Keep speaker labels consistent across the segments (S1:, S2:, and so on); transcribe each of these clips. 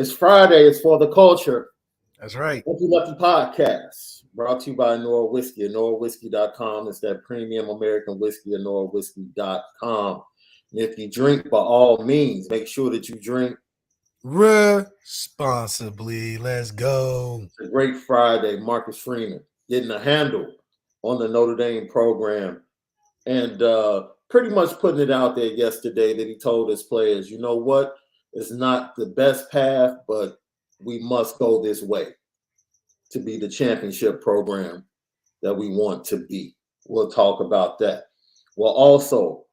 S1: It's Friday. It's for the culture.
S2: That's right.
S1: Lefty Podcast, brought to you by Onora Whisky, OnoraWhisky.com. It's that premium American whiskey, OnoraWhisky.com. And if you drink, by all means, make sure that you drink
S2: responsibly. Let's go.
S1: It's a great Friday. Marcus Freeman getting a handle on the Notre Dame program and pretty much putting it out there yesterday that he told his players, you know what? It's not the best path, but we must go this way to be the championship program that we want to be. We'll talk about that. We'll also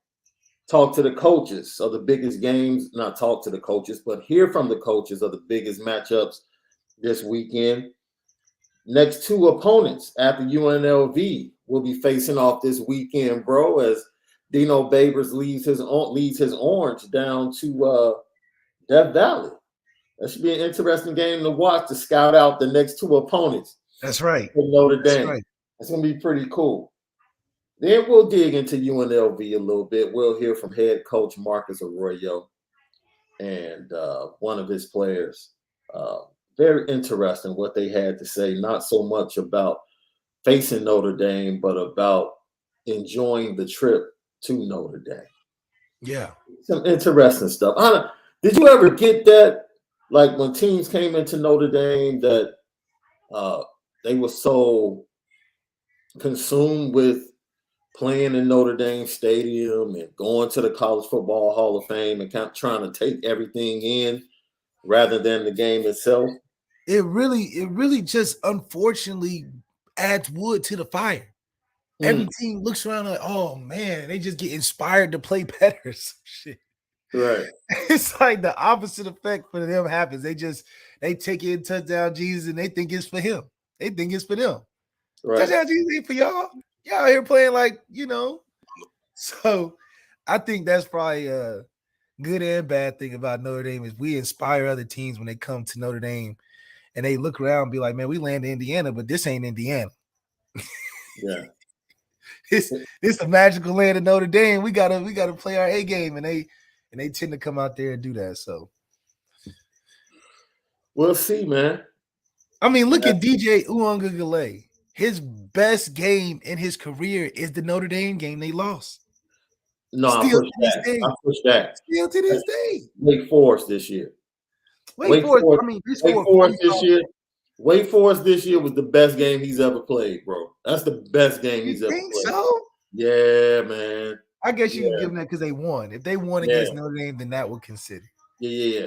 S1: talk to the coaches of the biggest games, not talk to the coaches, but hear from the coaches of the biggest matchups this weekend. Next two opponents after UNLV will be facing off this weekend, bro, as Dino Babers leads his orange down to Death Valley. That should be an interesting game to watch to scout out the next two opponents.
S2: That's right.
S1: For Notre Dame.
S2: That's right.
S1: It's going to be pretty cool. Then we'll dig into UNLV a little bit. We'll hear from head coach Marcus Arroyo and one of his players. Very interesting what they had to say, not so much about facing Notre Dame, but about enjoying the trip to Notre Dame.
S2: Yeah.
S1: Some interesting stuff. Did you ever get that? Like when teams came into Notre Dame that they were so consumed with playing in Notre Dame Stadium and going to the College Football Hall of Fame and kind of trying to take everything in rather than the game itself?
S2: It really just unfortunately adds wood to the fire. Every team looks around like, oh man, they just get inspired to play better. Some shit.
S1: Right.
S2: It's like the opposite effect for them happens. They take in touchdown Jesus and they think it's for him. They think it's for them. Right. Touchdown Jesus ain't for y'all. Y'all out here playing like, you know. So I think that's probably a good and bad thing about Notre Dame is we inspire other teams when they come to Notre Dame and they look around and be like, man, we land in Indiana, but this ain't Indiana.
S1: Yeah.
S2: It's a magical land of Notre Dame. We gotta play our A game, and they tend to come out there and do that. So
S1: we'll see, man.
S2: I mean, look at DJ Uiagalelei. His best game in his career is the Notre Dame game they lost.
S1: No, I push that.
S2: Still to this day.
S1: Wake Forest this year.
S2: Wake Forest
S1: this year. Wake Forest this year was the best game he's ever played, bro. That's the best game he's ever played. So? Yeah, man.
S2: I guess you can give them that because they won. If they won against Notre Dame, then that would consider.
S1: Yeah.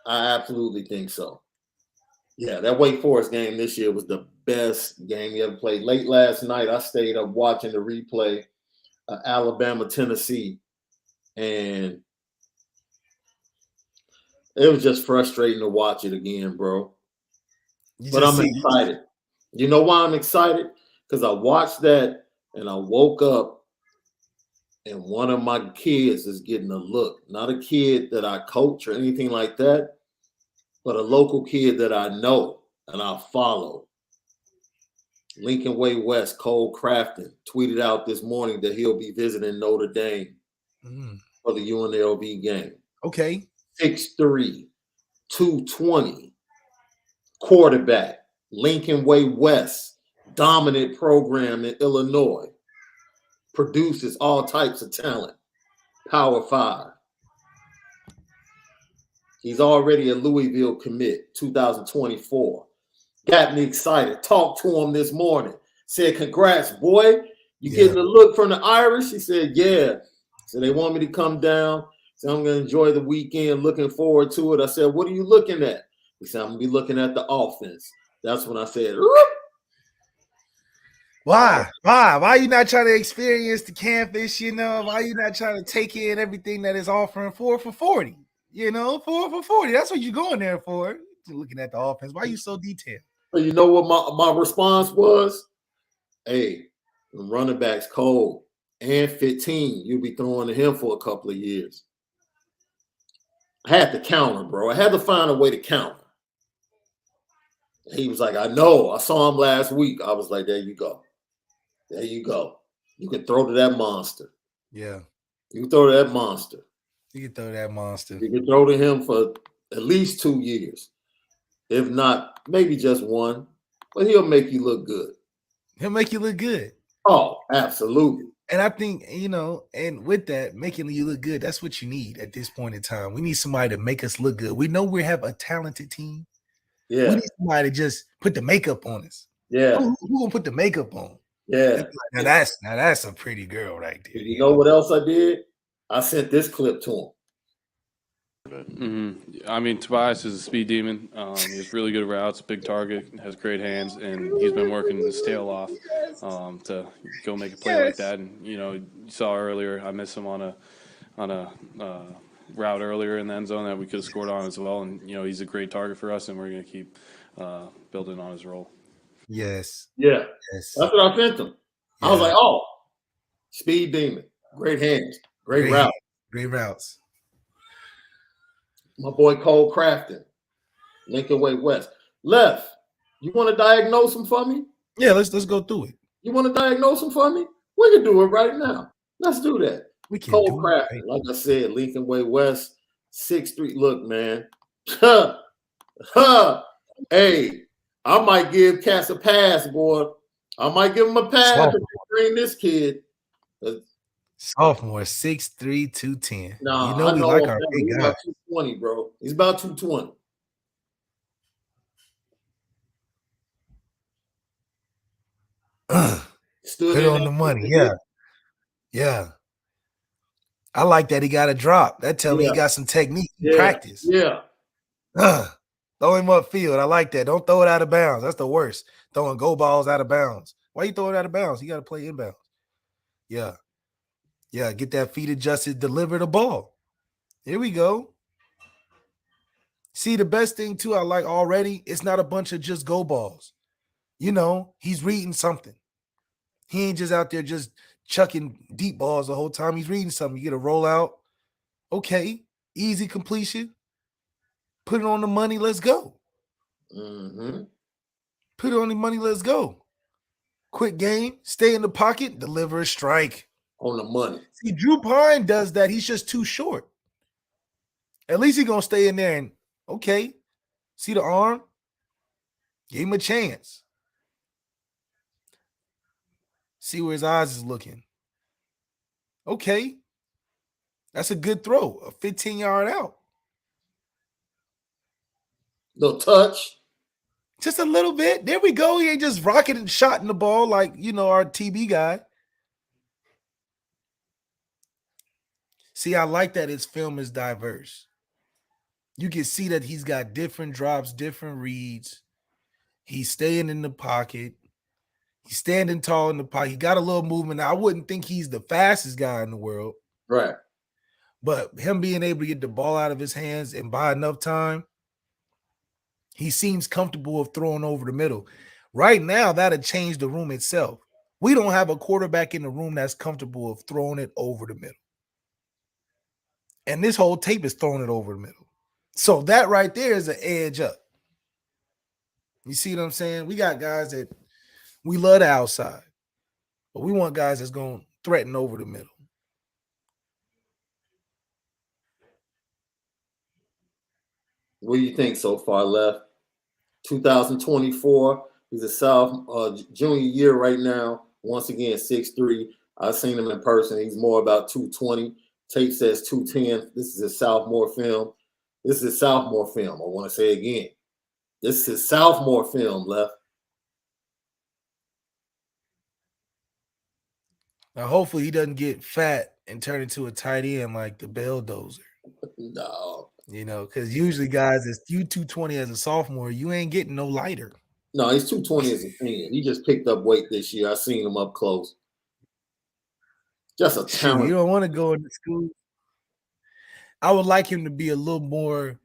S1: I absolutely think so. Yeah, that Wake Forest game this year was the best game he ever played. Late last night, I stayed up watching the replay of Alabama, Tennessee, and it was just frustrating to watch it again, bro. But I'm excited. You know why I'm excited? Because I watched that and I woke up and one of my kids is getting a look. Not a kid that I coach or anything like that, but a local kid that I know and I follow. Lincoln Way West, Cole Crafton, tweeted out this morning that he'll be visiting Notre Dame for the UNLV game.
S2: Okay.
S1: 6'3", 220. Quarterback, Lincoln Way West, dominant program in Illinois, produces all types of talent, Power 5. He's already a Louisville commit, 2024. Got me excited. Talked to him this morning. Said, congrats, boy. You getting a look from the Irish? He said, yeah. So they want me to come down. So I'm going to enjoy the weekend. Looking forward to it. I said, what are you looking at? He said, I'm going to be looking at the offense. That's when I said, Roop.
S2: Why? Why are you not trying to experience the campus, you know? Why are you not trying to take in everything that is offering 4 for 40? You know, 4 for 40. That's what you're going there for. You're looking at the offense. Why are you so detailed?
S1: So you know what my response was? Hey, the running backs Cole and 15. You'll be throwing to him for a couple of years. I had to counter, bro. I had to find a way to counter. He was like, I know. I saw him last week. I was like, there you go. There you go. You can throw to that monster.
S2: Yeah.
S1: You can throw to that monster.
S2: You can throw that monster.
S1: You can throw to him for at least 2 years. If not, maybe just one. But he'll make you look good.
S2: He'll make you look good.
S1: Oh, absolutely.
S2: And I think, and with that, making you look good, that's what you need at this point in time. We need somebody to make us look good. We know we have a talented team.
S1: Yeah.
S2: We need somebody to just put the makeup on us.
S1: Yeah.
S2: Who gonna put the makeup on?
S1: Yeah.
S2: Now that's a pretty girl right there.
S1: You know what else I did? I sent this clip to him.
S3: Mm-hmm. I mean, Tobias is a speed demon. He has really good routes, big target, has great hands, and he's been working his tail off to go make a play like that. And you saw earlier, I missed him on a route earlier in the end zone that we could have scored on as well. And he's a great target for us, and we're going to keep building on his role.
S2: Yes.
S1: Yeah.
S2: Yes.
S1: That's what I sent him. Yeah. I was like, oh, speed demon, great hands, great routes.
S2: Great routes.
S1: My boy Cole Crafton, Lincoln Way West. Left, you want to diagnose him for me?
S2: Yeah, let's go through it.
S1: You want to diagnose him for me? We can do it right now. Let's do that.
S2: We can
S1: Cole
S2: do
S1: Crafton,
S2: it.
S1: like I said, Lincoln Way West, 6'3". Look, man. Hey, I might give Cass a pass, boy. I might give him a pass to bring this kid.
S2: Sophomore, 6'3", 210.
S1: No,
S2: we like our big guy.
S1: About 220, bro. He's about 220.
S2: Stood Put on the money, yeah. I like that he got a drop. That tells me he got some technique practice.
S1: Yeah.
S2: Throw him upfield. I like that. Don't throw it out of bounds. That's the worst. Throwing go balls out of bounds. Why you throw it out of bounds? You got to play inbounds. Yeah. Yeah, get that feet adjusted, deliver the ball. Here we go. See, the best thing, too, I like already, it's not a bunch of just go balls. He's reading something. He ain't just out there just chucking deep balls the whole time. He's reading something. You get a rollout. Okay, easy completion. Put it on the money. Let's go.
S1: Mm-hmm.
S2: Put it on the money. Let's go. Quick game. Stay in the pocket. Deliver a strike.
S1: On the money.
S2: See, Drew Pine does that. He's just too short. At least he's going to stay in there and, okay, see the arm? Give him a chance. See where his eyes is looking. Okay. That's a good throw. A 15-yard out.
S1: Little touch.
S2: Just a little bit. There we go. He ain't just rocketing and shotting the ball like, our TB guy. See, I like that his film is diverse. You can see that he's got different drops, different reads. He's staying in the pocket. He's standing tall in the pocket. He got a little movement. Now, I wouldn't think he's the fastest guy in the world.
S1: Right.
S2: But him being able to get the ball out of his hands and buy enough time, he seems comfortable of throwing over the middle. Right now, that'll change the room itself. We don't have a quarterback in the room that's comfortable of throwing it over the middle. And this whole tape is throwing it over the middle. So that right there is an edge up. You see what I'm saying? We got guys that we love the outside, but we want guys that's going to threaten over the middle.
S1: What do you think so far, Left? 2024. He's a junior year right now. Once again, 6'3". I've seen him in person. He's more about 220. Tape says 210. This is his sophomore film. I want to say again. This is his sophomore film, Left.
S2: Now, hopefully he doesn't get fat and turn into a tight end like the Belldozer.
S1: No.
S2: Because usually guys, if you 220 as a sophomore, you ain't getting no lighter.
S1: No, he's 220 as a senior. He just picked up weight this year. I seen him up close. Just a talent.
S2: You don't want to go into school. I would like him to be a little more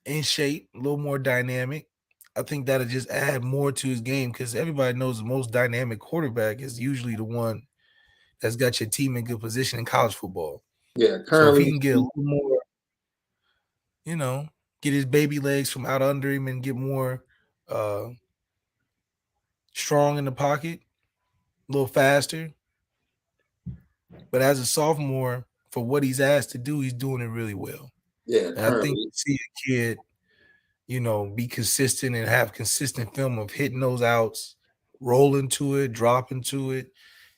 S2: in shape, a little more dynamic. I think that'll just add more to his game because everybody knows the most dynamic quarterback is usually the one that's got your team in good position in college football.
S1: Yeah, currently.
S2: So if he can get a little more, get his baby legs from out under him and get more strong in the pocket, a little faster. But as a sophomore, for what he's asked to do, he's doing it really well.
S1: Yeah,
S2: and I think you see a kid be consistent and have consistent film of hitting those outs, rolling to it, dropping to it,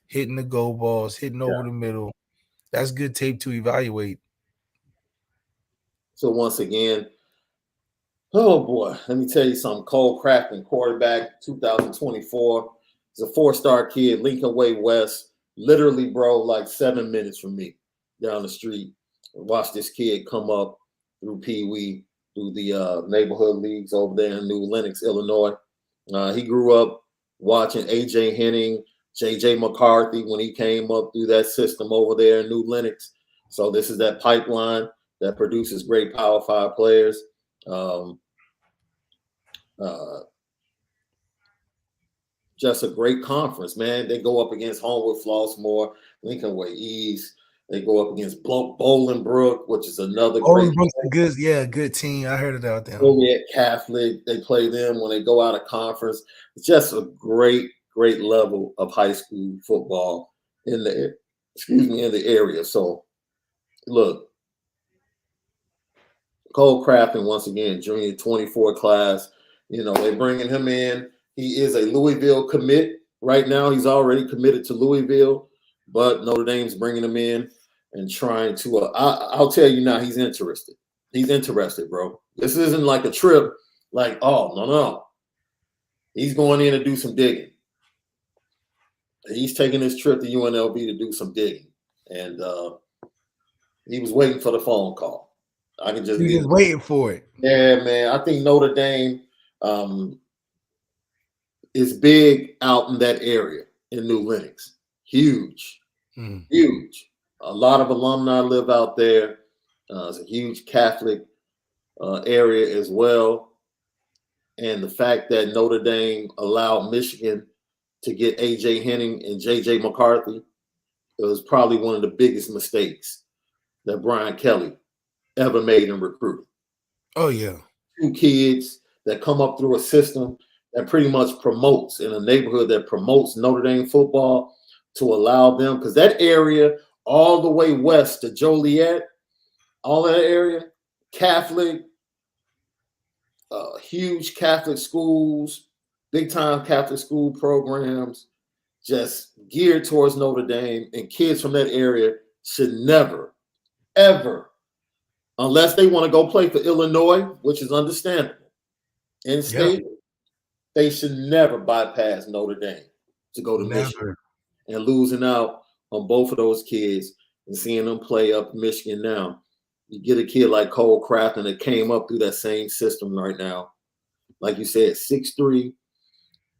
S2: hitting the go balls, hitting over the middle. That's good tape to evaluate.
S1: So once again, oh boy, let me tell you something. Cole Crafton, quarterback, 2024. He's a 4-star kid, Lincoln Way West. Literally, bro, like 7 minutes from me down the street. Watch this kid come up through Pee Wee, through the neighborhood leagues over there in New Lenox, Illinois. He grew up watching A.J. Henning, J.J. McCarthy when he came up through that system over there in New Lenox. So this is that pipeline that produces great Power 5 players. Just a great conference, man. They go up against Homewood Flossmoor, Lincoln Way East. They go up against Bolingbrook, which is another great.
S2: Good team. I heard about them.
S1: Joliet Catholic, they play them when they go out of conference. It's just a great level of high school football in the area. So, look, Cole Crafton once again, junior 24 class. They're bringing him in. He is a Louisville commit right now. He's already committed to Louisville, but Notre Dame's bringing him in and trying to. I'll tell you now, he's interested. He's interested, bro. This isn't like a trip. Like, oh no. He's going in to do some digging. He's taking this trip to UNLV to do some digging, and he was waiting for the phone call. I can just.
S2: He was waiting for it.
S1: Yeah, man. I think Notre Dame. Is big out in that area in New Lenox. Huge. Huge. A lot of alumni live out there. It's a huge Catholic area as well. And the fact that Notre Dame allowed Michigan to get A.J. Henning and J.J. McCarthy, it was probably one of the biggest mistakes that Brian Kelly ever made in recruiting.
S2: Oh, yeah.
S1: 2 kids that come up through a system that pretty much promotes in a neighborhood that promotes Notre Dame football, to allow them, because that area all the way west to Joliet, all that area, Catholic, huge Catholic schools, big time Catholic school programs, just geared towards Notre Dame, and kids from that area should never, ever, unless they want to go play for Illinois, which is understandable, in state. Yeah. They should never bypass Notre Dame to go to Michigan, and losing out on both of those kids and seeing them play up in Michigan now. You get a kid like Cole Crafton that came up through that same system right now. Like you said, 6'3".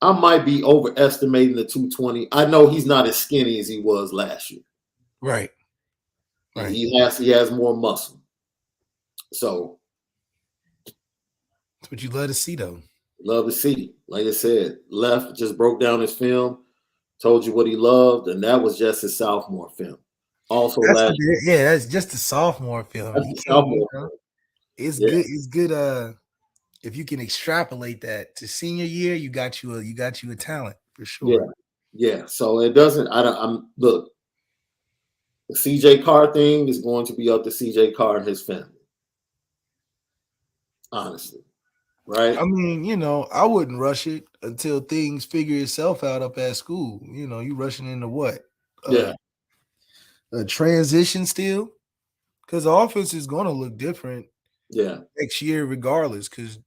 S1: I might be overestimating the 220. I know he's not as skinny as he was last year.
S2: Right.
S1: He has more muscle. So
S2: that's what you love to see, though.
S1: Love to see. Like I said, Left just broke down his film, told you what he loved, and that was just his sophomore film. Also,
S2: that's just a sophomore film. It's good. It's good. If you can extrapolate that to senior year, you got you a talent for sure.
S1: Yeah. So it doesn't. Look. The CJ Carr thing is going to be up to CJ Carr and his family. Honestly. Right.
S2: I mean, I wouldn't rush it until things figure itself out up at school. You rushing into what? A transition still, because the offense is going to look different.
S1: Yeah.
S2: Next year, regardless, because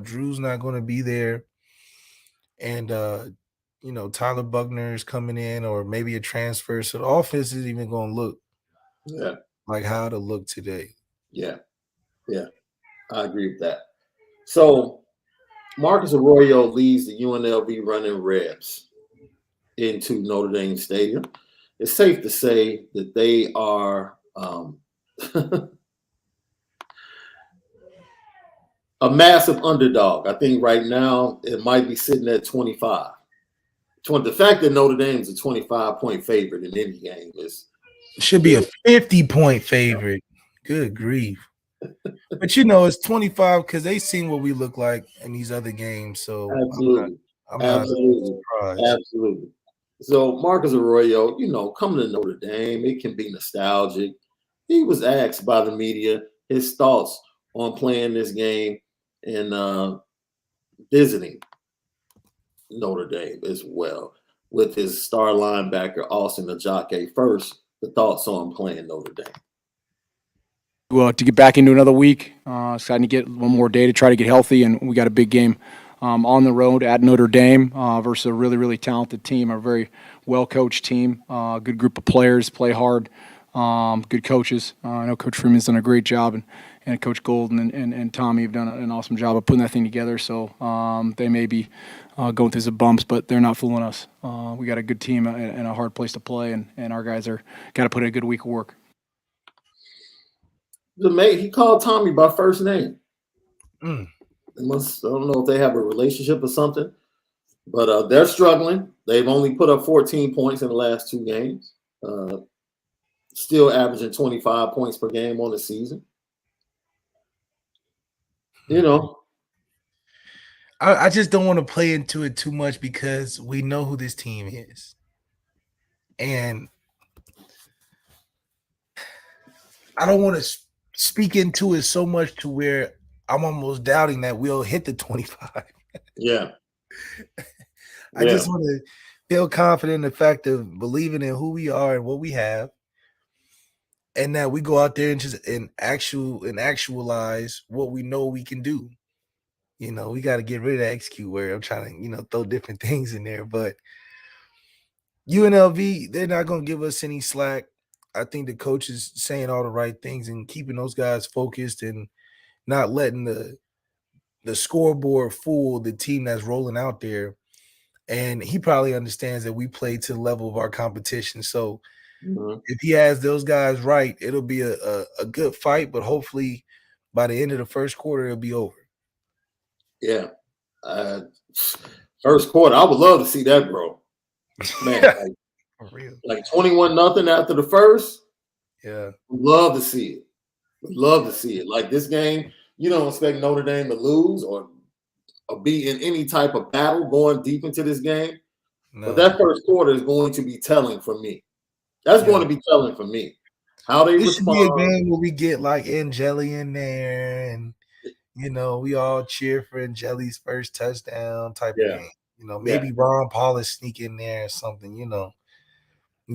S2: Drew's not going to be there, and Tyler Buckner is coming in, or maybe a transfer. So the offense is even going to look, like how to look today.
S1: Yeah. I agree with that. So Marcus Arroyo leads the UNLV Running Rebs into Notre Dame Stadium. It's safe to say that they are a massive underdog. I think right now it might be sitting at 25. The fact that Notre Dame is a 25-point favorite in any game
S2: should be a 50-point favorite. Good grief. But it's 25 because they seen what we look like in these other games. So
S1: absolutely. I'm not surprised. Absolutely. So Marcus Arroyo, coming to Notre Dame, it can be nostalgic. He was asked by the media his thoughts on playing this game in visiting Notre Dame as well, with his star linebacker Austin Ajake. First, the thoughts on playing Notre Dame.
S4: Well, to get back into another week, excited to get one more day to try to get healthy, and we got a big game on the road at Notre Dame versus a really, really talented team, a very well-coached team, good group of players, play hard, good coaches. I know Coach Freeman's done a great job, and Coach Golden and Tommy have done an awesome job of putting that thing together. So they may be going through some bumps, but they're not fooling us. We got a good team and a hard place to play, and our guys are got to put in a good week of work.
S1: He called Tommy by first name.
S2: Mm.
S1: I don't know if they have a relationship or something, but they're struggling. They've only put up 14 points in the last 2 games. Still averaging 25 points per game on the season. You know.
S2: I just don't want to play into it too much because we know who this team is. And I don't want to speak into it so much to where I'm almost doubting that we'll hit the 25.
S1: Yeah.
S2: I just want to feel confident in the fact of believing in who we are and what we have, and that we go out there and just actualize what we know we can do. You know, we got to get rid of that execute where I'm trying to, throw different things in there. But UNLV, they're not going to give us any slack. I think the coach is saying all the right things and keeping those guys focused and not letting the scoreboard fool the team that's rolling out there. And he probably understands that we play to the level of our competition. So if he has those guys right, it'll be a good fight, but hopefully by the end of the first quarter, it'll be over.
S1: Yeah. First quarter, I would love to see that, bro. Man,
S2: For real.
S1: like 21-0 after the first.
S2: Yeah.
S1: Love to see it. Love to see it. Like this game, you don't expect Notre Dame to lose or be in any type of battle going deep into this game. No. But that first quarter is going to be telling for me. That's going to be telling for me. How they respond.
S2: Should be a game where we get like Angeli in there and we all cheer for Angeli's first touchdown type of game. Maybe Ron Paulus sneak in there or something,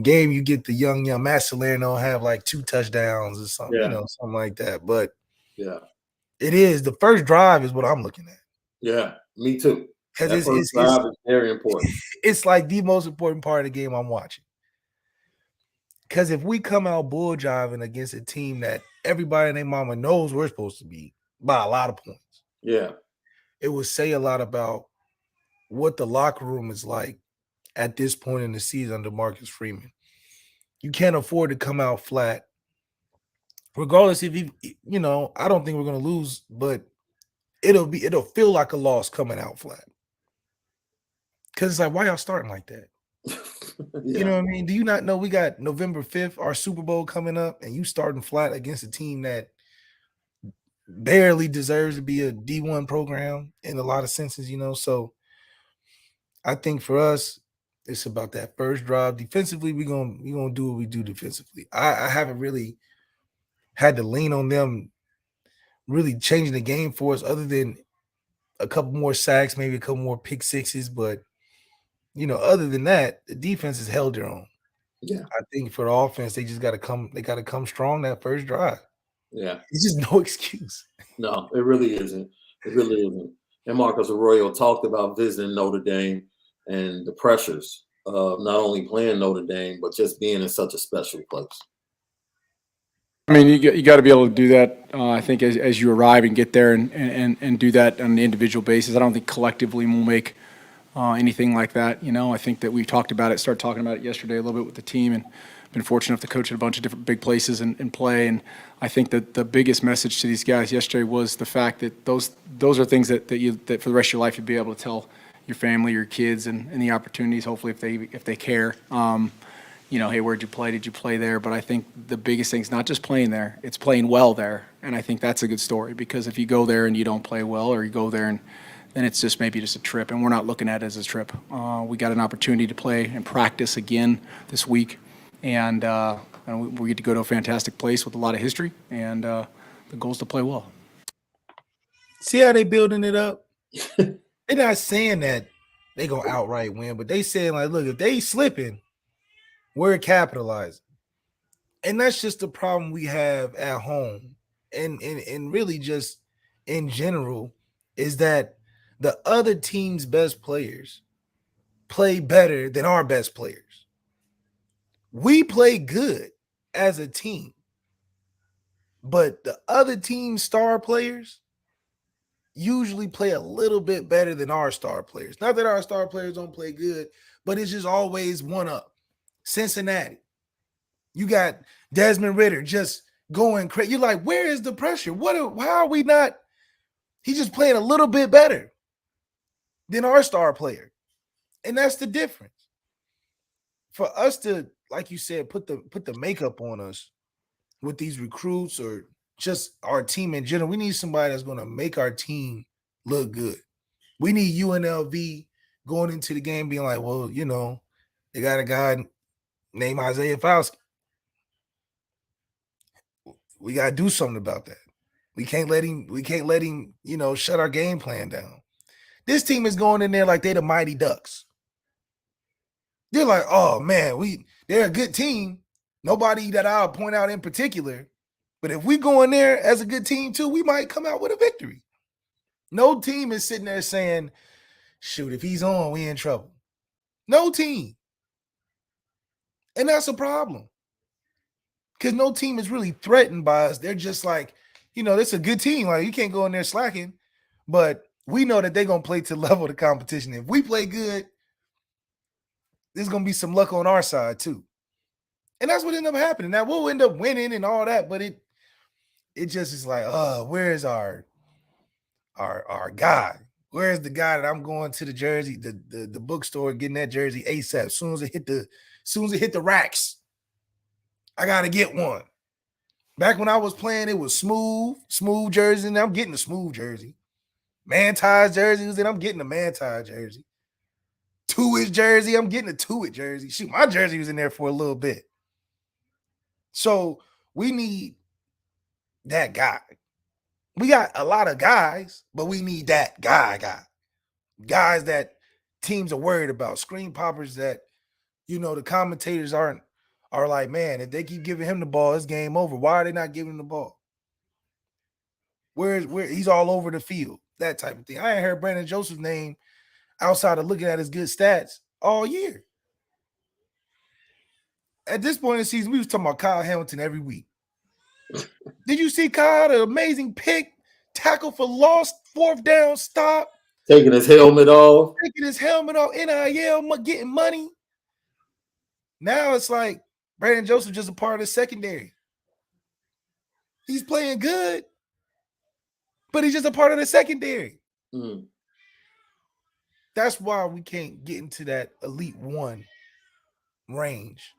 S2: Game you get the young Matt Salerno have like 2 touchdowns or something, something like that. But it is the first drive is what I'm looking at.
S1: Yeah, me too.
S2: Because
S1: it's very important.
S2: It's like the most important part of the game I'm watching. Because if we come out bull jiving against a team that everybody and their mama knows we're supposed to beat by a lot of points, it would say a lot about what the locker room is like at this point in the season under Marcus Freeman. You can't afford to come out flat. Regardless if I don't think we're going to lose, but it'll feel like a loss coming out flat. Because it's like, why y'all starting like that? You know what I mean? Do you not know we got November 5th, our Super Bowl coming up, and you starting flat against a team that barely deserves to be a D1 program in a lot of senses, So I think for us, it's about that first drive. Defensively, we're gonna do what we do defensively. I haven't really had to lean on them really changing the game for us, other than a couple more sacks, maybe a couple more pick sixes. But other than that, the defense has held their own.
S1: Yeah,
S2: I think for the offense, they just got to come. They got to come strong that first drive.
S1: Yeah,
S2: it's just no excuse.
S1: No, it really isn't. It really isn't. And Marcus Arroyo talked about visiting Notre Dame and the pressures of not only playing Notre Dame, but just being in such a special place.
S4: I mean, you got to be able to do that, I think, as you arrive and get there and do that on an individual basis. I don't think collectively we'll make anything like that. I think that we talked about it, started talking about it yesterday a little bit with the team, and been fortunate enough to coach at a bunch of different big places and play. And I think that the biggest message to these guys yesterday was the fact that those are things that for the rest of your life you'll be able to tell your family, your kids, and the opportunities, hopefully, if they care. Hey, where'd you play? Did you play there? But I think the biggest thing is not just playing there, it's playing well there. And I think that's a good story, because if you go there and you don't play well, or you go there and then it's just maybe just a trip, and we're not looking at it as a trip. We got an opportunity to play and practice again this week, and we get to go to a fantastic place with a lot of history, and the goal is to play well.
S2: See how they building it up? They're not saying that they gonna outright win, but they saying like, look, if they slipping, we're capitalizing. And that's just the problem we have at home. And really just in general is that the other team's best players play better than our best players. We play good as a team, but the other team's star players usually play a little bit better than our star players. Not that our star players don't play good, but it's just always one up. Cincinnati, you got Desmond Ridder just going crazy. You're like, where is the pressure? How are we not? He's just playing a little bit better than our star player. And that's the difference. For us to, like you said, put the makeup on us with these recruits or just our team in general, we need somebody that's going to make our team look good. We need UNLV going into the game being like, well, you know, they got a guy named Isaiah Fauski. We got to do something about that. We can't let him, you know, shut our game plan down. This team is going in there like they're the Mighty Ducks. They're like, oh man, they're a good team. Nobody that I'll point out in particular. But if we go in there as a good team too, we might come out with a victory. No team is sitting there saying, shoot, if he's on, we in trouble. No team. And that's a problem. Because no team is really threatened by us. They're just like, you know, it's a good team. Like, you can't go in there slacking. But we know that they're going to play to level the competition. If we play good, there's going to be some luck on our side too. And that's what ended up happening. Now, we'll end up winning and all that, but it just is like, where's our guy? Where's the guy that I'm going to the jersey, the bookstore, getting that jersey ASAP? As soon as it hit the racks, I gotta get one. Back when I was playing, it was smooth jersey, and I'm getting the smooth jersey. Man-tie jerseys, and I'm getting the man-tie jersey. Two-it jersey, I'm getting a two-it jersey. Shoot, my jersey was in there for a little bit. So we need that guy. We got a lot of guys, but we need that guy. Guys that teams are worried about. Screen poppers that, you know, the commentators are like, man, if they keep giving him the ball, it's game over. Why are they not giving him the ball? Where he's all over the field, that type of thing. I ain't heard Brandon Joseph's name outside of looking at his good stats all year. At this point in the season, we was talking about Kyle Hamilton every week. Did you see Kyle, the amazing pick, tackle for loss, fourth down stop?
S1: Taking his helmet off.
S2: NIL, getting money. Now it's like Brandon Joseph just a part of the secondary. He's playing good, but he's just a part of the secondary.
S1: Mm.
S2: That's why we can't get into that Elite One range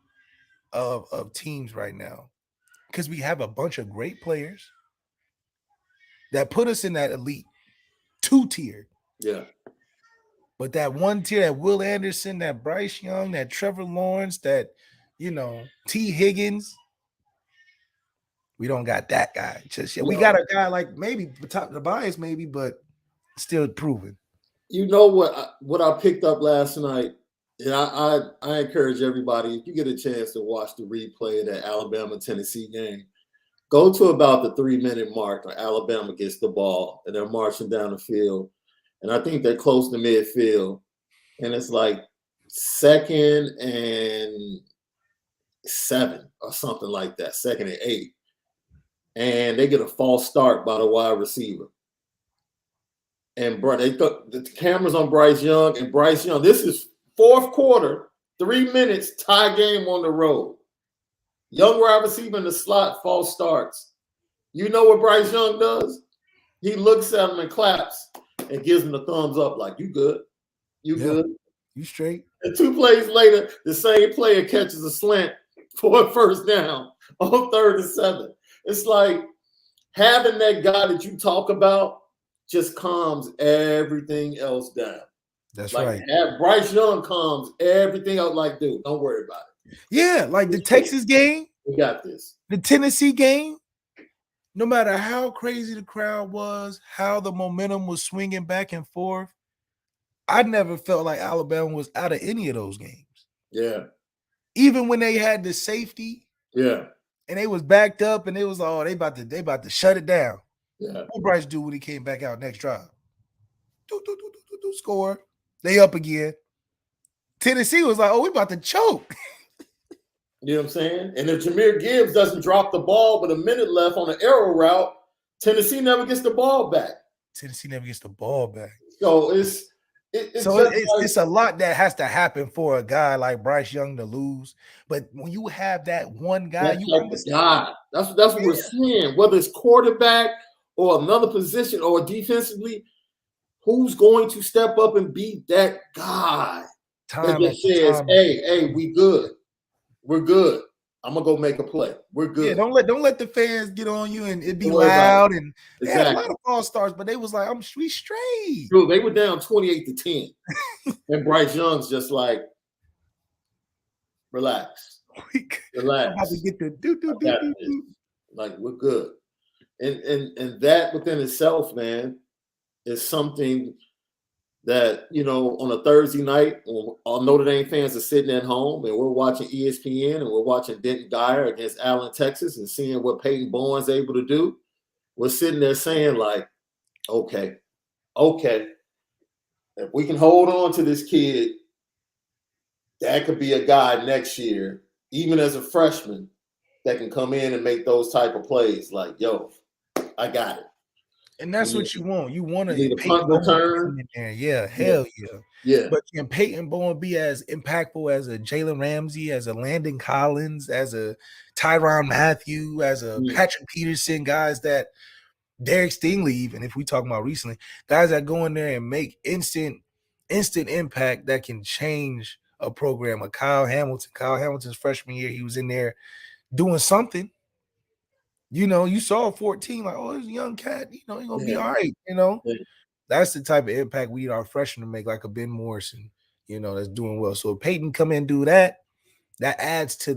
S2: of teams right now, because we have a bunch of great players that put us in that Elite 2 tier.
S1: Yeah.
S2: But that 1 tier, that Will Anderson, that Bryce Young, that Trevor Lawrence, that, you know, T. Higgins, we don't got that guy just yet. We got a guy like maybe top the bias, maybe, but still proven.
S1: You know what I picked up last night, and I encourage everybody, if you get a chance to watch the replay of that Alabama-Tennessee game, go to about the 3-minute mark where Alabama gets the ball and they're marching down the field. And I think they're close to midfield. And it's like 2nd and 7 or something like that, 2nd and 8. And they get a false start by the wide receiver. And they thought the camera's on Bryce Young, and Bryce Young, this is 4th quarter, 3 minutes, tie game on the road. Young wide receiver in the slot, false starts. You know what Bryce Young does? He looks at him and claps and gives him the thumbs up like, you good. You good.
S2: You straight.
S1: And 2 plays later, the same player catches a slant for a first down on 3rd and 7. It's like having that guy that you talk about just calms everything else down.
S2: That's
S1: like,
S2: right.
S1: Have Bryce Young calms everything else. Like, dude, don't worry about it.
S2: Yeah, like the Texas game.
S1: We got this.
S2: The Tennessee game. no matter how crazy the crowd was, how the momentum was swinging back and forth, I never felt like Alabama was out of any of those games.
S1: Yeah.
S2: Even when they had the safety,
S1: yeah,
S2: and they was backed up, and it was they about to shut it down.
S1: yeah.
S2: What Bryce do when he came back out next drive? Score. They up again. Tennessee was like, oh, we about to choke.
S1: You know what I'm saying? And if Jahmyr Gibbs doesn't drop the ball with a minute left on the arrow route, Tennessee never gets the ball back. So
S2: it's a lot that has to happen for a guy like Bryce Young to lose. But when you have that one guy,
S1: that's what we're seeing. Whether it's quarterback or another position or defensively, who's going to step up and beat that guy that just says, "Hey, we good. We're good. I'm gonna go make a play. We're good."
S2: Yeah, don't let the fans get on you and it be loud. And they had a lot of false starts, but they was like, we straight.
S1: Dude, they were down 28-10, and Bryce Young's just like, relax.
S2: I'm about to get the
S1: like we're good, and that within itself, man, is something that, on a Thursday night, when all Notre Dame fans are sitting at home and we're watching ESPN and we're watching Denton Dyer against Allen, Texas, and seeing what Peyton Bowen's able to do, we're sitting there saying like, okay, if we can hold on to this kid, that could be a guy next year, even as a freshman, that can come in and make those type of plays. Like, yo, I got it.
S2: And that's what you want. You want
S1: to punt return
S2: in there. Yeah, hell yeah.
S1: Yeah.
S2: But can Peyton Bowen be as impactful as a Jalen Ramsey, as a Landon Collins, as a Tyrann Mathieu, as a Patrick Peterson, guys that Derek Stingley, even if we talk about recently, guys that go in there and make instant impact that can change a program. A Kyle Hamilton's freshman year, he was in there doing something. You saw 14, like, oh, this young cat, he's going to be all right, Yeah. That's the type of impact we need our freshmen to make, like a Ben Morrison, that's doing well. So if Peyton come in and do that, that adds to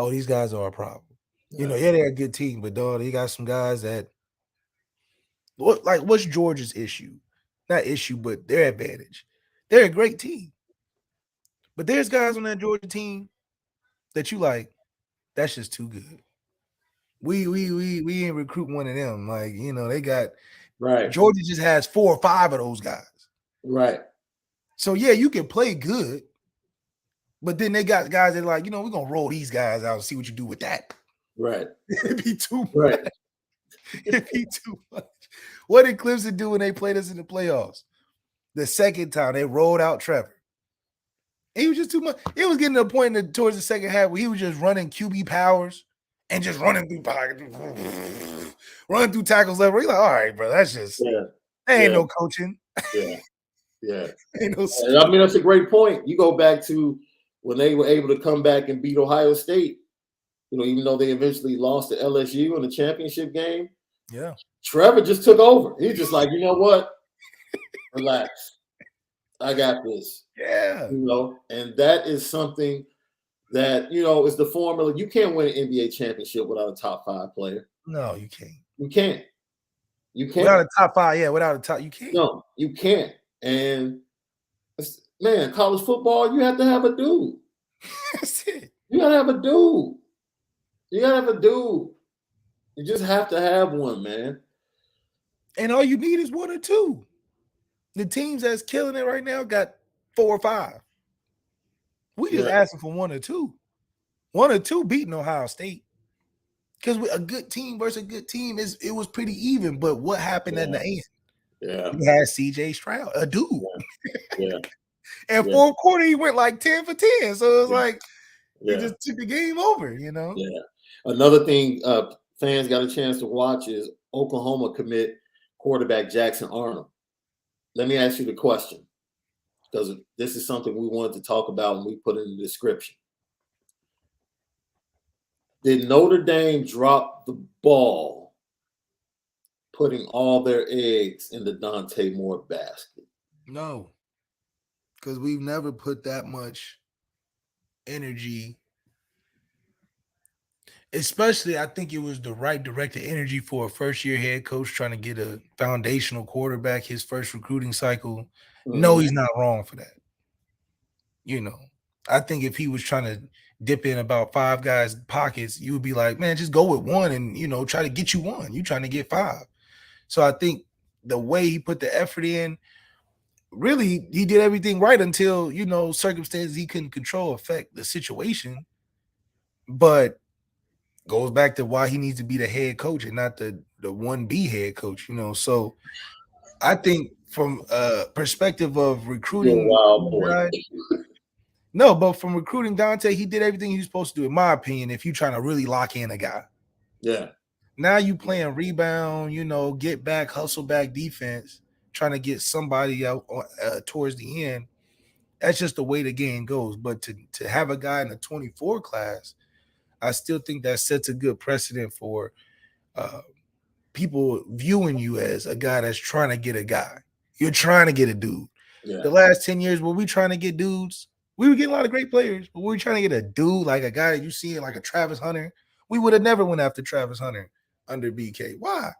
S2: these guys are a problem. They're a good team, but, dog, they got some guys that, what's Georgia's issue? Not issue, but their advantage. They're a great team. But there's guys on that Georgia team that you like, that's just too good. We ain't recruit one of them. Like, they got
S1: right.
S2: Georgia just has 4 or 5 of those guys.
S1: Right.
S2: So yeah, you can play good, but then they got guys that are like, we're gonna roll these guys out and see what you do with that.
S1: Right.
S2: It'd be too much.
S1: Right.
S2: It'd be too much. What did Clemson do when they played us in the playoffs? The second time they rolled out Trevor. He was just too much. It was getting to a point towards the second half where he was just running QB powers and just running through tackles level. He's like, all right, bro, that's just ain't no coaching.
S1: Yeah.
S2: Ain't no
S1: I mean, that's a great point. You go back to when they were able to come back and beat Ohio State, even though they eventually lost to LSU in the championship game.
S2: Yeah.
S1: Trevor just took over. He's just like, you know what? Relax. I got this.
S2: Yeah.
S1: And that is something that, is the formula. You can't win an NBA championship without a top 5 player.
S2: No, you can't.
S1: You can't.
S2: Without a top 5, without a top, you can't.
S1: No, you can't. And, man, college football, you have to have a dude.
S2: That's it.
S1: You got to have a dude. You just have to have one, man.
S2: And all you need is 1 or 2. The teams that's killing it right now got 4 or 5. We just asking for 1 or 2. 1 or 2 beating Ohio State. Because a good team versus a good team, it was pretty even. But what happened at the end?
S1: Yeah.
S2: You had C.J. Stroud, a dude.
S1: Yeah.
S2: And fourth quarter, he went like 10 for 10. So it was like he just took the game over,
S1: Yeah. Another thing fans got a chance to watch is Oklahoma commit quarterback Jackson Arnold. Let me ask you the question, because this is something we wanted to talk about and we put in the description. Did Notre Dame drop the ball putting all their eggs in the Dante Moore basket?
S2: No, because we've never put that much energy. Especially, I think it was the right directed energy for a first-year head coach trying to get a foundational quarterback his first recruiting cycle. No, he's not wrong for that. I think if he was trying to dip in about 5 guys' pockets, you would be like, man, just go with one and, try to get you one. You're trying to get 5. So I think the way he put the effort in, really, he did everything right until, circumstances he couldn't control affect the situation. But goes back to why he needs to be the head coach and not the 1B head coach, So I think from a perspective of recruiting, no, but from recruiting Dante, he did everything he was supposed to do, in my opinion, if you're trying to really lock in a guy.
S1: Yeah.
S2: Now you playing rebound, get back, hustle back defense, trying to get somebody out towards the end. That's just the way the game goes. But to have a guy in the 24 class, I still think that sets a good precedent for people viewing you as a guy that's trying to get a guy. You're trying to get a dude. Yeah. The last 10 years, were we trying to get dudes? We were getting a lot of great players, but we were trying to get a dude, like a guy that you see like a Travis Hunter. We would have never went after Travis Hunter under BK. Why?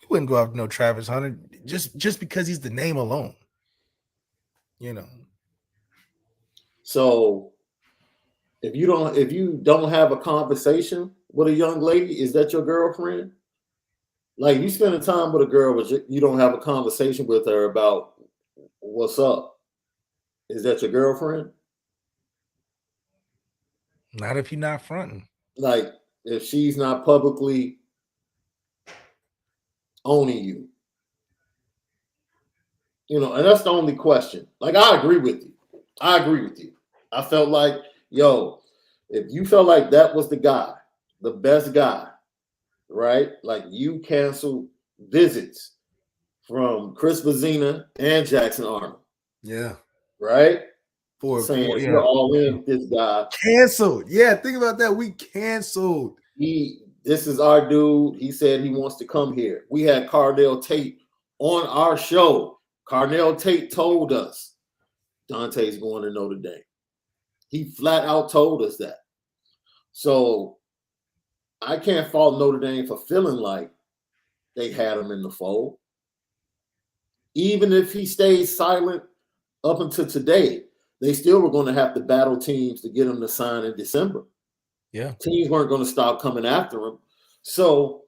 S2: We wouldn't go after no Travis Hunter just because he's the name alone.
S1: So if you don't have a conversation with a young lady, is that your girlfriend? Like, you spending time with a girl, but you don't have a conversation with her about what's up. Is that your girlfriend?
S2: Not if you're not fronting.
S1: Like, if she's not publicly owning you. And that's the only question. Like, I agree with you. I felt like, if you felt like that was the guy, the best guy, right? Like, you canceled visits from Chris Vazina and Jackson Arnold.
S2: Yeah.
S1: Right? You're all in with this guy.
S2: Canceled. Yeah, think about that. We canceled.
S1: This is our dude. He said he wants to come here. We had Cardell Tate on our show. Cardell Tate told us Dante's going to Notre Dame. He flat out told us that. So I can't fault Notre Dame for feeling like they had him in the fold. Even if he stays silent up until today, they still were going to have to battle teams to get him to sign in December.
S2: Yeah.
S1: Teams weren't going to stop coming after him. So,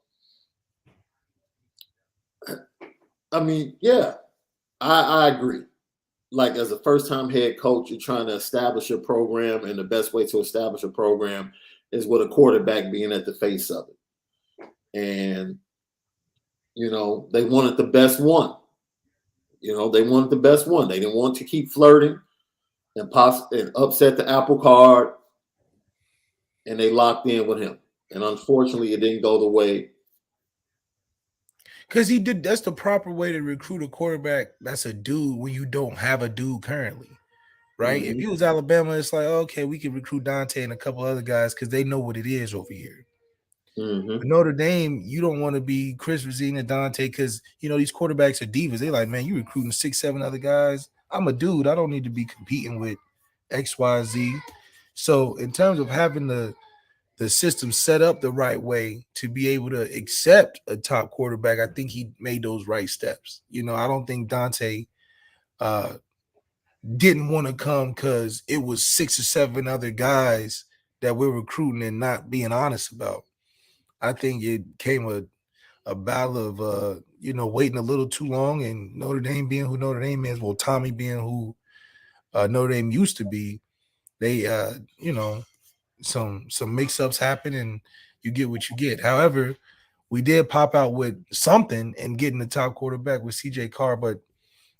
S1: I mean, yeah, I agree. Like, as a first-time head coach, you're trying to establish your program, and the best way to establish a program is with a quarterback being at the face of it. And, they wanted the best one. They wanted the best one. They didn't want to keep flirting and upset the apple cart, and they locked in with him. And unfortunately, it didn't go the way.
S2: Because that's the proper way to recruit a quarterback that's a dude when you don't have a dude currently, right? Mm-hmm. If you was Alabama, it's like, okay, we can recruit Dante and a couple other guys because they know what it is over here. Mm-hmm. Notre Dame, you don't want to be Chris Vazina, Dante, because, these quarterbacks are divas. They're like, man, you recruiting 6, 7 other guys. I'm a dude. I don't need to be competing with X, Y, Z. So in terms of having the system set up the right way to be able to accept a top quarterback, I think he made those right steps. I don't think Dante didn't want to come because it was 6 or 7 other guys that we're recruiting and not being honest about. I think it came a battle of, waiting a little too long, and Notre Dame being who Notre Dame is, well, Tommy being who Notre Dame used to be, they, some mix-ups happen and you get what you get. However, we did pop out with something and getting the top quarterback with CJ Carr, but,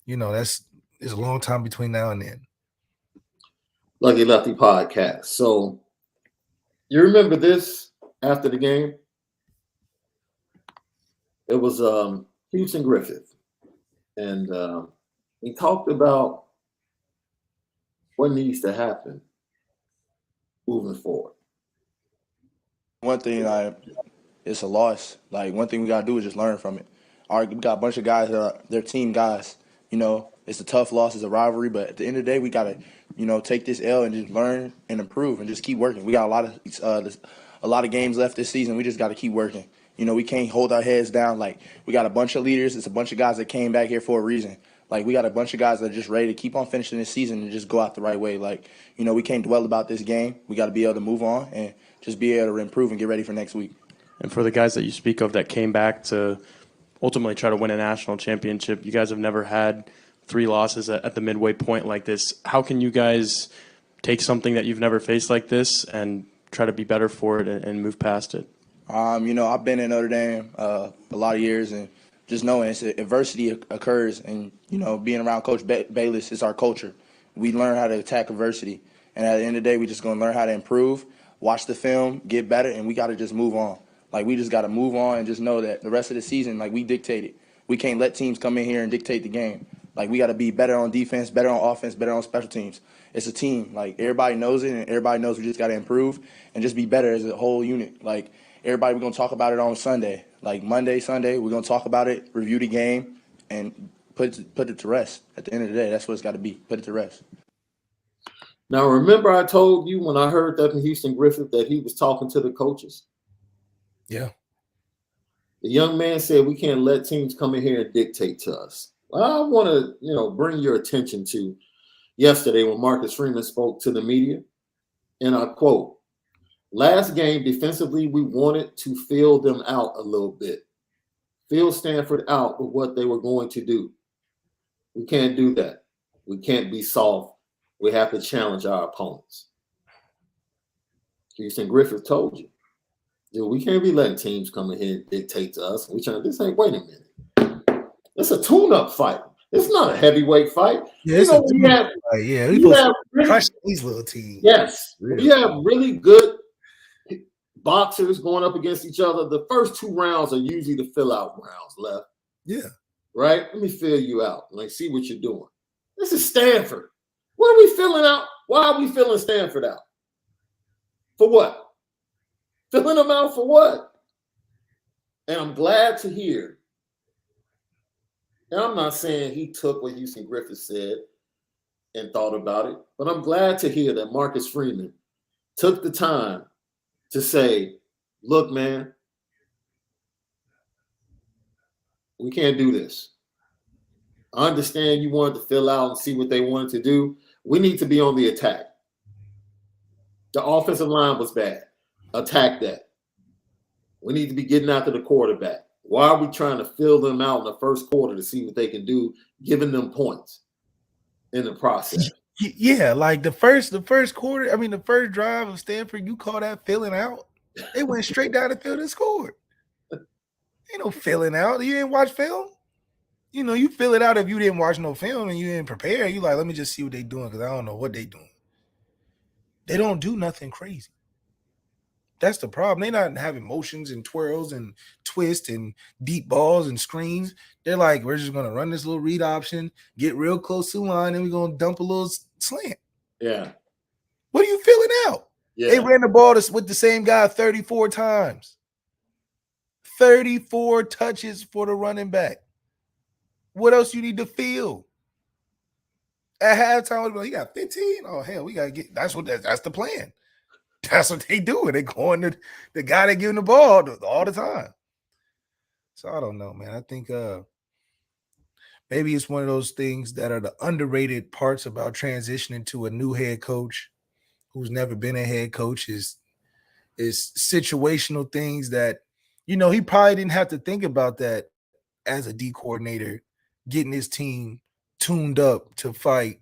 S2: there's a long time between now and then.
S1: Lucky Lefty podcast. So you remember this after the game? It was Houston Griffith, and he talked about what needs to happen moving forward.
S5: One thing, it's a loss. Like, one thing we got to do is just learn from it. All right, we got a bunch of guys that are they're team guys. It's a tough loss. It's a rivalry. But at the end of the day, we got to, take this L and just learn and improve and just keep working. We got a lot of games left this season. We just got to keep working. We can't hold our heads down. Like, we got a bunch of leaders. It's a bunch of guys that came back here for a reason. Like, we got a bunch of guys that are just ready to keep on finishing this season and just go out the right way. Like, we can't dwell about this game. We got to be able to move on and just be able to improve and get ready for next week.
S6: And for the guys that you speak of that came back to ultimately try to win a national championship, you guys have never had 3 losses at the midway point like this. How can you guys take something that you've never faced like this and try to be better for it and move past it?
S5: I've been in Notre Dame a lot of years, and just knowing adversity occurs, and being around Coach Bayless is our culture. We learn how to attack adversity, and at the end of the day, we just gonna learn how to improve, watch the film, get better, and we got to just move on. Like, we just got to move on and just know that the rest of the season, like, we dictate it. We can't let teams come in here and dictate the game. Like, we got to be better on defense, better on offense, better on special teams. It's a team. Like, everybody knows it, and everybody knows we just got to improve and just be better as a whole unit. Like, everybody, we're going to talk about it on Sunday. Like, Monday, Sunday, we're going to talk about it, review the game, and put it to rest. At the end of the day, that's what it's got to be. Put it to rest.
S1: Now, remember I told you when I heard that in Houston Griffith that he was talking to the coaches?
S2: Yeah.
S1: The young man said we can't let teams come in here and dictate to us. I want to, bring your attention to yesterday when Marcus Freeman spoke to the media, and I quote, "Last game defensively, we wanted to fill them out a little bit, fill Stanford out with what they were going to do. We can't do that. We can't be soft. We have to challenge our opponents." Houston Griffith told you. Dude, we can't be letting teams come in here and dictate to us. Wait a minute. It's a tune-up fight. It's not a heavyweight fight.
S2: Yeah, it's a tune-up fight. Yeah, we supposed to crush these little teams.
S1: Yes. We have really good boxers going up against each other. The first 2 rounds are usually the fill-out rounds left.
S2: Yeah.
S1: Right? Let me fill you out. Like, see what you're doing. This is Stanford. What are we filling out? Why are we filling Stanford out? For what? Filling them out for what? And I'm glad to hear, and I'm not saying he took what Houston Griffith said and thought about it, but I'm glad to hear that Marcus Freeman took the time to say, look, man, we can't do this. I understand you wanted to fill out and see what they wanted to do. We need to be on the attack. The offensive line was bad. Attack that. We need to be getting after the quarterback. Why are we trying to fill them out in the first quarter to see what they can do, giving them points in the process?
S2: Yeah, like the first quarter, the first drive of Stanford, you call that filling out? They went straight down the field and scored. Ain't no filling out. You didn't watch film? You fill it out if you didn't watch no film and you didn't prepare. You like, let me just see what they doing because I don't know what they doing. They don't do nothing crazy. That's the problem. They're not having motions and twirls and twists and deep balls and screens. They're like, we're just going to run this little read option, get real close to the line, and we're going to dump a little slant.
S1: Yeah.
S2: What are you filling out? Yeah. They ran the ball with the same guy 34 times. 34 touches for the running back. What else you need to fill? At halftime, he got 15. Oh, hell, we got to get – that's the plan. That's what they do. They going to the guy they giving the ball all the time. So I don't know, man. I think maybe it's one of those things that are the underrated parts about transitioning to a new head coach who's never been a head coach is situational things that, he probably didn't have to think about that as a D coordinator, getting his team tuned up to fight.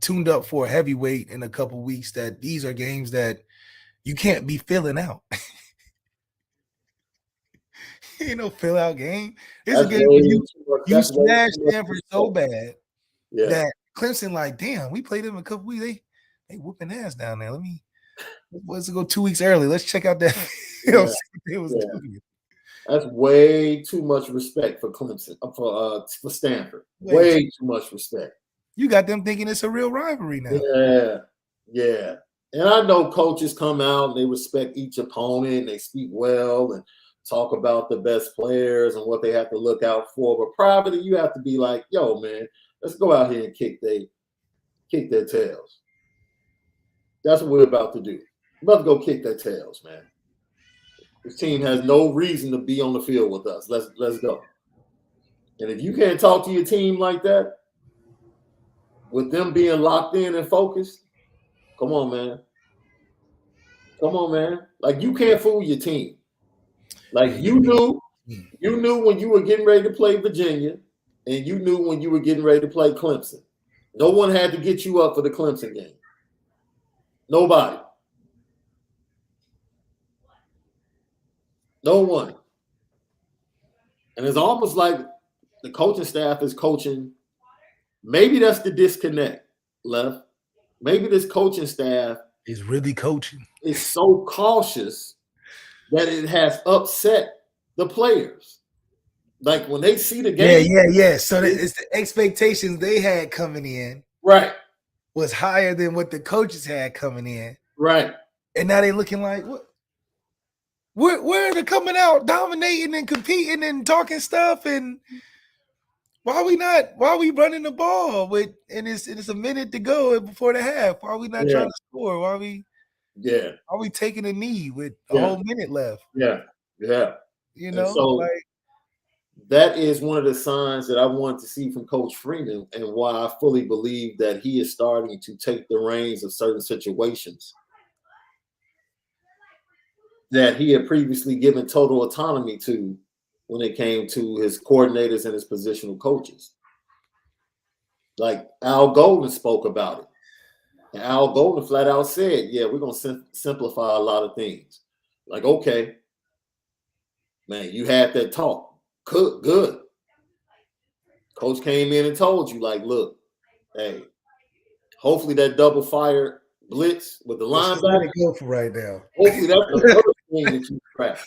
S2: Tuned up for a heavyweight in a couple weeks, that these are games that you can't be filling out. Ain't no fill out game. It's a game where you smash Stanford so bad that Clemson like, damn, we played them a couple weeks. They whooping ass down there. Let's go 2 weeks early. Let's check out that.
S1: That's way too much respect for Clemson, for Stanford. Way too much respect.
S2: You got them thinking it's a real rivalry now.
S1: Yeah. And I know coaches come out and they respect each opponent and they speak well and talk about the best players and what they have to look out for. But privately, you have to be like, yo, man, Let's go out here and kick their tails. That's what we're about to do. We're about to go kick their tails, man. This team has no reason to be on the field with us. Let's go. And if you can't talk to your team like that, with them being locked in and focused, come on, man. Come on, man. Like, you can't fool your team. Like, you knew when you were getting ready to play Virginia, and you knew when you were getting ready to play Clemson. No one had to get you up for the Clemson game. Nobody. No one. And it's almost like the coaching staff is coaching. Maybe that's the disconnect, Left. Maybe this coaching staff
S2: is really coaching.
S1: Is so cautious that it has upset the players. Like, when they see the game.
S2: Yeah. So it's the expectations they had coming in.
S1: Right.
S2: Was higher than what the coaches had coming in.
S1: Right.
S2: And now they looking like, what? Where are they coming out dominating and competing and talking stuff? And why are we running the ball and it's a minute to go before the half? Why are we not trying to score? Why are we taking a knee with a whole minute left?
S1: Yeah.
S2: You know,
S1: so that is one of the signs that I wanted to see from Coach Freeman, and why I fully believe that he is starting to take the reins of certain situations that he had previously given total autonomy to when it came to his coordinators and his positional coaches. Like, Al Golden spoke about it. And Al Golden flat out said, yeah, we're going to simplify a lot of things. Like, okay, man, you had that talk. Good. Coach came in and told you, like, look, hey, hopefully that double fire blitz with the linebacker.
S2: Go for right now.
S1: Hopefully that's the first thing that you scrap.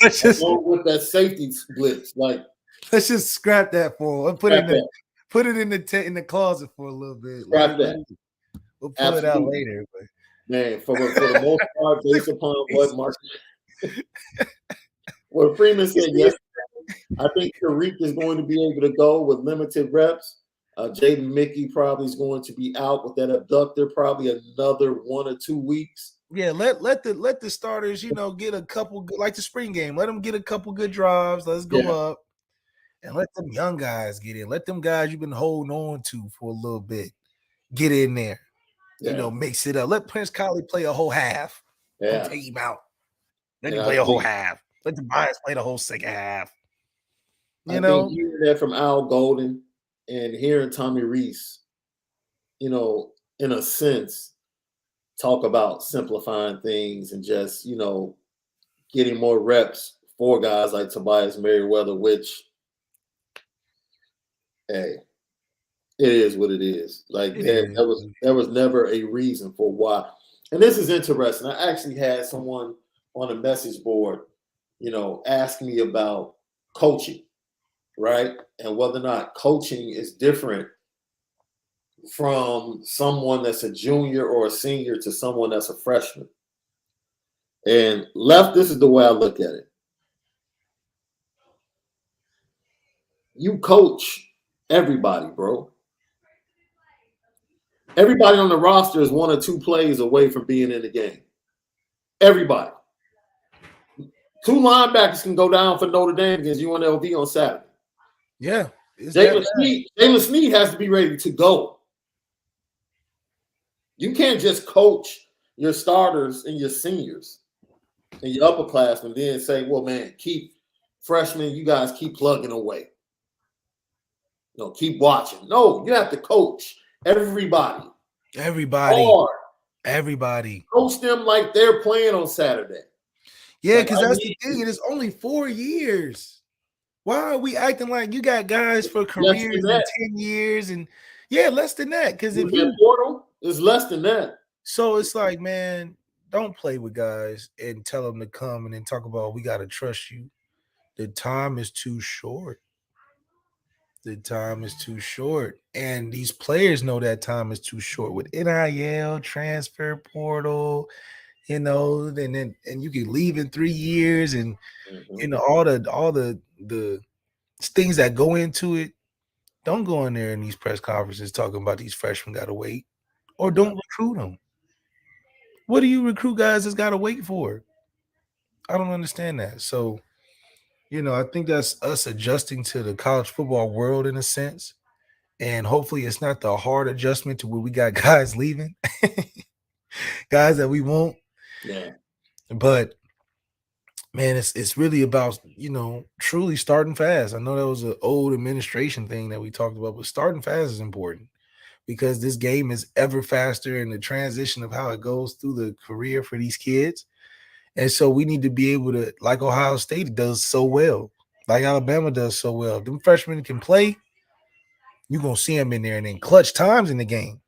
S1: Along with that safety blitz. Like,
S2: let's just scrap that for and put it in the closet for a little bit.
S1: Scrap that.
S2: We'll pull it out later. But.
S1: Man, for the most part, based upon what Freeman said yesterday, I think Tariq is going to be able to go with limited reps. Jaden Mickey probably is going to be out with that abductor probably another 1 or 2 weeks.
S2: Yeah, let the starters, get a couple, like the spring game. Let them get a couple good drives. Let's go up and let them young guys get in. Let them guys you've been holding on to for a little bit get in there. Yeah. Mix it up. Let Prince Colley play a whole half. Don't take him out. Let him play a whole half. Let the Bias play the whole second half.
S1: I think hearing that from Al Golden and hearing Tommy Rees, in a sense, talk about simplifying things and just, getting more reps for guys like Tobias Merriweather, which, hey, it is what it is. Like, there was never a reason for why. And this is interesting. I actually had someone on a message board, ask me about coaching, right? And whether or not coaching is different from someone that's a junior or a senior to someone that's a freshman. And this is the way I look at it. You coach everybody, bro. Everybody on the roster is 1 or 2 plays away from being in the game. Everybody. 2 linebackers can go down for Notre Dame against UNLV on Saturday.
S2: Yeah.
S1: Jalen Sneed has to be ready to go. You can't just coach your starters and your seniors and your upperclassmen and then say, well, man, freshmen, you guys keep plugging away. Keep watching. No, you have to coach everybody. Hard.
S2: Everybody.
S1: Coach them like they're playing on Saturday.
S2: Yeah, because that's the thing. It is only 4 years. Why are we acting like you got guys for careers and 10 years? And less than that. Because if you
S1: portal is less than that.
S2: So it's like, man, don't play with guys and tell them to come and then talk about we got to trust you. The time is too short. And these players know that time is too short with NIL, transfer portal, and you can leave in 3 years and all the things that go into it. Don't go in there in these press conferences talking about these freshmen got to wait, or don't recruit them. What do you recruit guys that's got to wait for? I don't understand that. So, I think that's us adjusting to the college football world in a sense. And hopefully it's not the hard adjustment to where we got guys leaving, guys that we won't.
S1: Yeah.
S2: But man, it's really about, truly starting fast. I know that was an old administration thing that we talked about, but starting fast is important because this game is ever faster in the transition of how it goes through the career for these kids. And so we need to be able to, like Ohio State does so well, like Alabama does so well. Them freshmen can play. You're going to see them in there, and then clutch times in the game.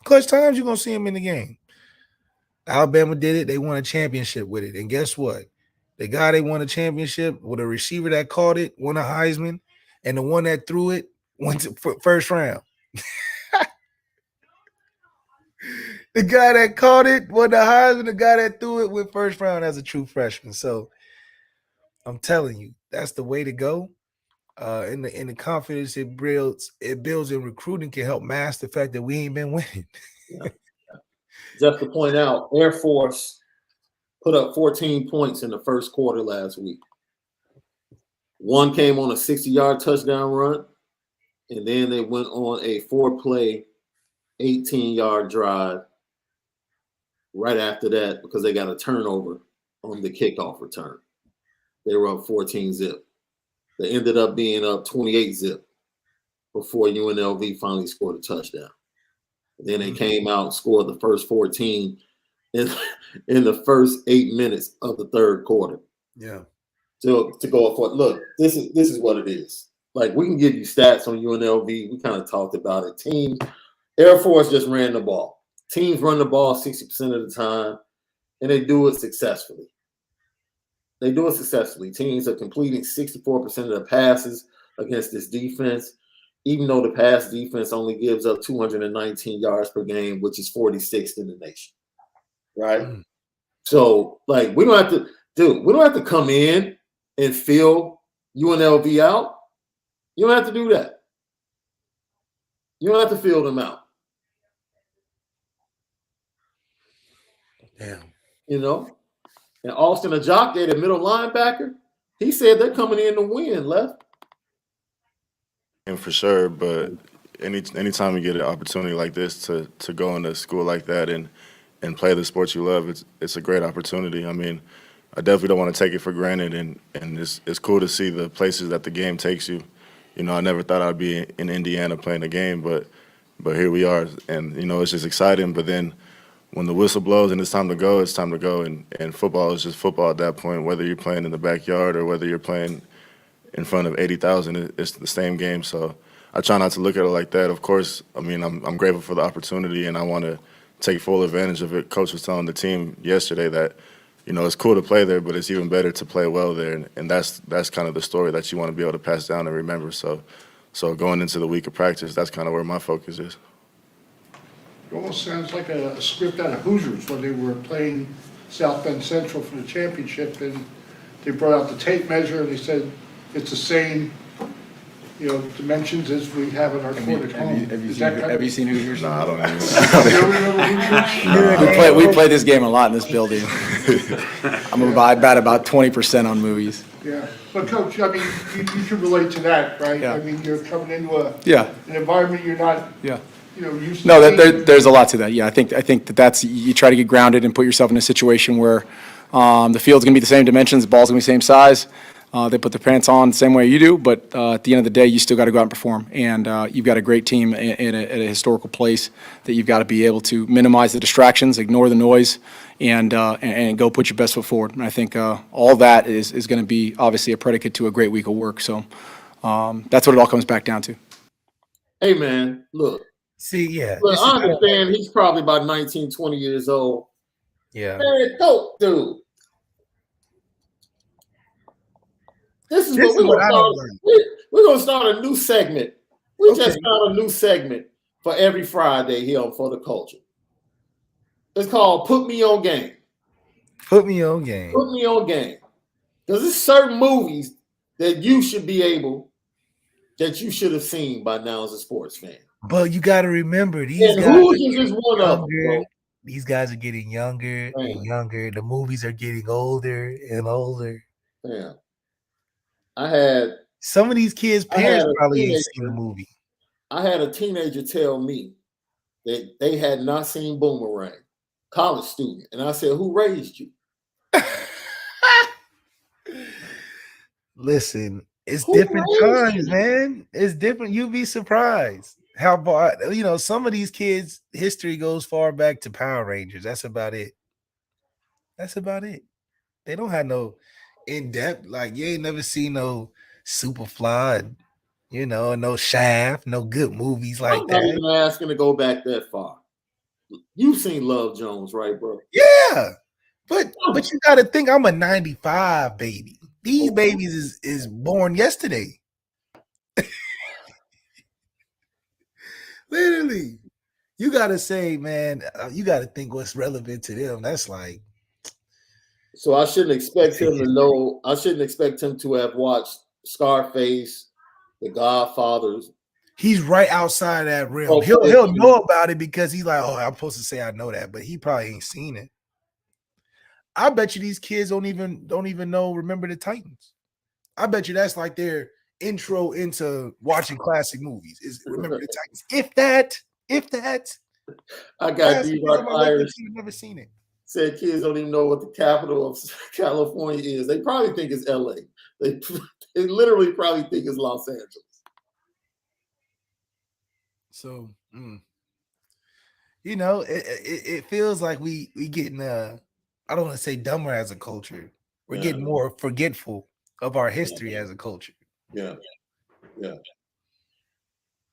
S2: Clutch times, you're going to see them in the game. Alabama did it. They won a championship with it. And guess what? The guy they won a championship with, a receiver that caught it, won a Heisman, and the one that threw it went to first round. The guy that caught it won the Heisman. The guy that threw it went first round as a true freshman. So I'm telling you, that's the way to go. And the confidence it builds in recruiting can help mask the fact that we ain't been winning.
S1: Just to point out, Air Force put up 14 points in the first quarter last week. One came on a 60-yard touchdown run, and then they went on a 4-play, 18-yard drive right after that because they got a turnover on the kickoff return. They were up 14-zip. They ended up being up 28-zip before UNLV finally scored a touchdown. Then they came out and scored the first 14 in the first 8 minutes of the third quarter.
S2: Yeah.
S1: To go for it. Look, this is what it is. Like, we can give you stats on UNLV. We kind of talked about it. Teams, Air Force just ran the ball. Teams run the ball 60% of the time, and they do it successfully. Teams are completing 64% of the passes against this defense, even though the pass defense only gives up 219 yards per game, which is 46th in the nation. Right? So, like, we don't have to come in and fill UNLV out. You don't have to do that. You don't have to fill them out.
S2: Damn.
S1: And Austin Ajake, the middle linebacker, he said they're coming in to win, Left.
S7: And for sure, but anytime you get an opportunity like this to go into a school like that and play the sport you love, it's a great opportunity. I mean, I definitely don't want to take it for granted, and it's cool to see the places that the game takes you. I never thought I'd be in Indiana playing a game, but here we are, and it's just exciting. But then when the whistle blows and it's time to go, it's time to go, and football is just football at that point. Whether you're playing in the backyard or whether you're playing in front of 80,000, it's the same game. So I try not to look at it like that. Of course, I mean, I'm grateful for the opportunity, and I want to take full advantage of it. Coach was telling the team yesterday that, it's cool to play there, but it's even better to play well there, and that's kind of the story that you want to be able to pass down and remember. So going into the week of practice, that's kind of where my focus is.
S8: It almost sounds like a script out of Hoosiers when they were playing South Bend Central for the championship, and they brought out the tape measure and they said it's the same, dimensions as we have in our court at home.
S4: Have you seen Hoosiers?
S7: No, I don't know.
S8: You don't remember Hoosiers?
S4: We play this game a lot in this building. I bet about 20% on movies.
S8: Yeah, but Coach, I mean, you can relate to that, right?
S4: Yeah.
S8: I mean, you're coming into an environment you're not, used to.
S4: No, there's a lot to that. Yeah, I think that's you try to get grounded and put yourself in a situation where the field's going to be the same dimensions, the ball's going to be the same size. They put their pants on the same way you do, but at the end of the day, you still got to go out and perform. And you've got a great team in a historical place that you've got to be able to minimize the distractions, ignore the noise, and go put your best foot forward. And I think all that is going to be obviously a predicate to a great week of work. So that's what it all comes back down to.
S1: Hey, man, look.
S2: See, yeah.
S1: Look, I understand he's probably about 19, 20 years old.
S2: Yeah.
S1: Man, dope, dude. This is what we're going to start a new segment. We just found a new segment for every Friday here on For the Culture. It's called Put Me On Game.
S2: Put me on game.
S1: Put me on game. Because there's certain movies that you should be able that you should have seen by now as a sports fan.
S2: But you got to remember, these guys
S1: Hoosiers is one of them, bro.
S2: These guys are getting younger and younger. The movies are getting older and older.
S1: Yeah. I had
S2: some of these kids' parents probably ain't seen the movie.
S1: I had a teenager tell me that they had not seen Boomerang, college student. And I said, who raised you?
S2: Listen, it's different times, man. It's different. You'd be surprised how far, some of these kids' history goes far back to Power Rangers. That's about it. They don't have no in-depth, like you ain't never seen no Superfly, no Shaft, no good movies like that. I'm not
S1: even asking to go back that far. You've seen Love Jones, right, bro?
S2: Yeah. But you got to think I'm a 95 baby. These babies is born yesterday. Literally. You got to say, man, you got to think what's relevant to them. That's like.
S1: So I shouldn't expect him to know. I shouldn't expect him to have watched Scarface, The Godfathers.
S2: He's right outside that realm. He'll know about it because he's like, oh, I'm supposed to say I know that, but he probably ain't seen it. I bet you these kids don't even know Remember the Titans. I bet you that's like their intro into watching classic movies is Remember the Titans. If that.
S1: I got D-Rock Irish.
S2: Never seen it.
S1: Said kids don't even know what the capital of California is. They probably think it's LA. They literally probably think it's Los Angeles.
S2: So, it feels like we getting I don't want to say dumber as a culture. We're getting more forgetful of our history as a culture.
S1: Yeah.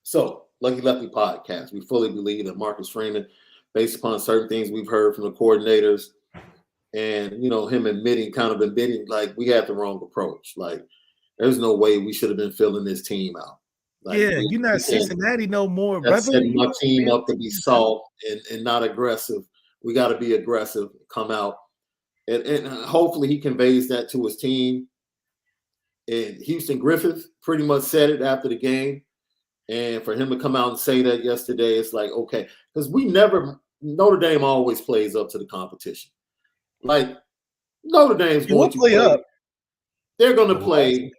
S1: So, Lucky Lefty podcast. We fully believe that Marcus Freeman, based upon certain things we've heard from the coordinators, and him admitting like we had the wrong approach. Like, there's no way we should have been filling this team out. Like,
S2: you're not Cincinnati no more,
S1: brother. Setting my team up to be soft and not aggressive. We got to be aggressive, come out. And hopefully he conveys that to his team. And Houston Griffith pretty much said it after the game. And for him to come out and say that yesterday, it's like, okay. Because Notre Dame always plays up to the competition. Like, Notre Dame's going to play up. They're going to play.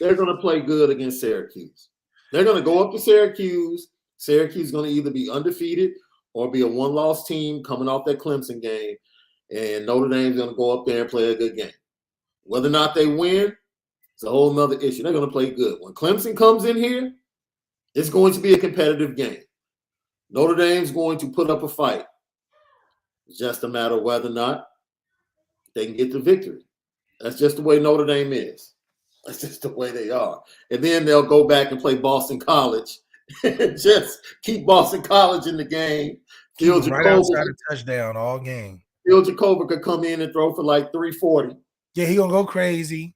S1: They're going to play good against Syracuse. They're going to go up to Syracuse. Syracuse is going to either be undefeated or be a one-loss team coming off that Clemson game. And Notre Dame's going to go up there and play a good game. Whether or not they win, it's a whole nother issue. They're going to play good. When Clemson comes in here, it's going to be a competitive game. Notre Dame's going to put up a fight. It's just a matter of whether or not they can get the victory. That's just the way Notre Dame is. That's just the way they are. And then they'll go back and play Boston College and just keep Boston College in the game.
S2: Right outside a touchdown all game.
S1: Phil Jacoba could come in and throw for like 340.
S2: Yeah, he gonna go crazy.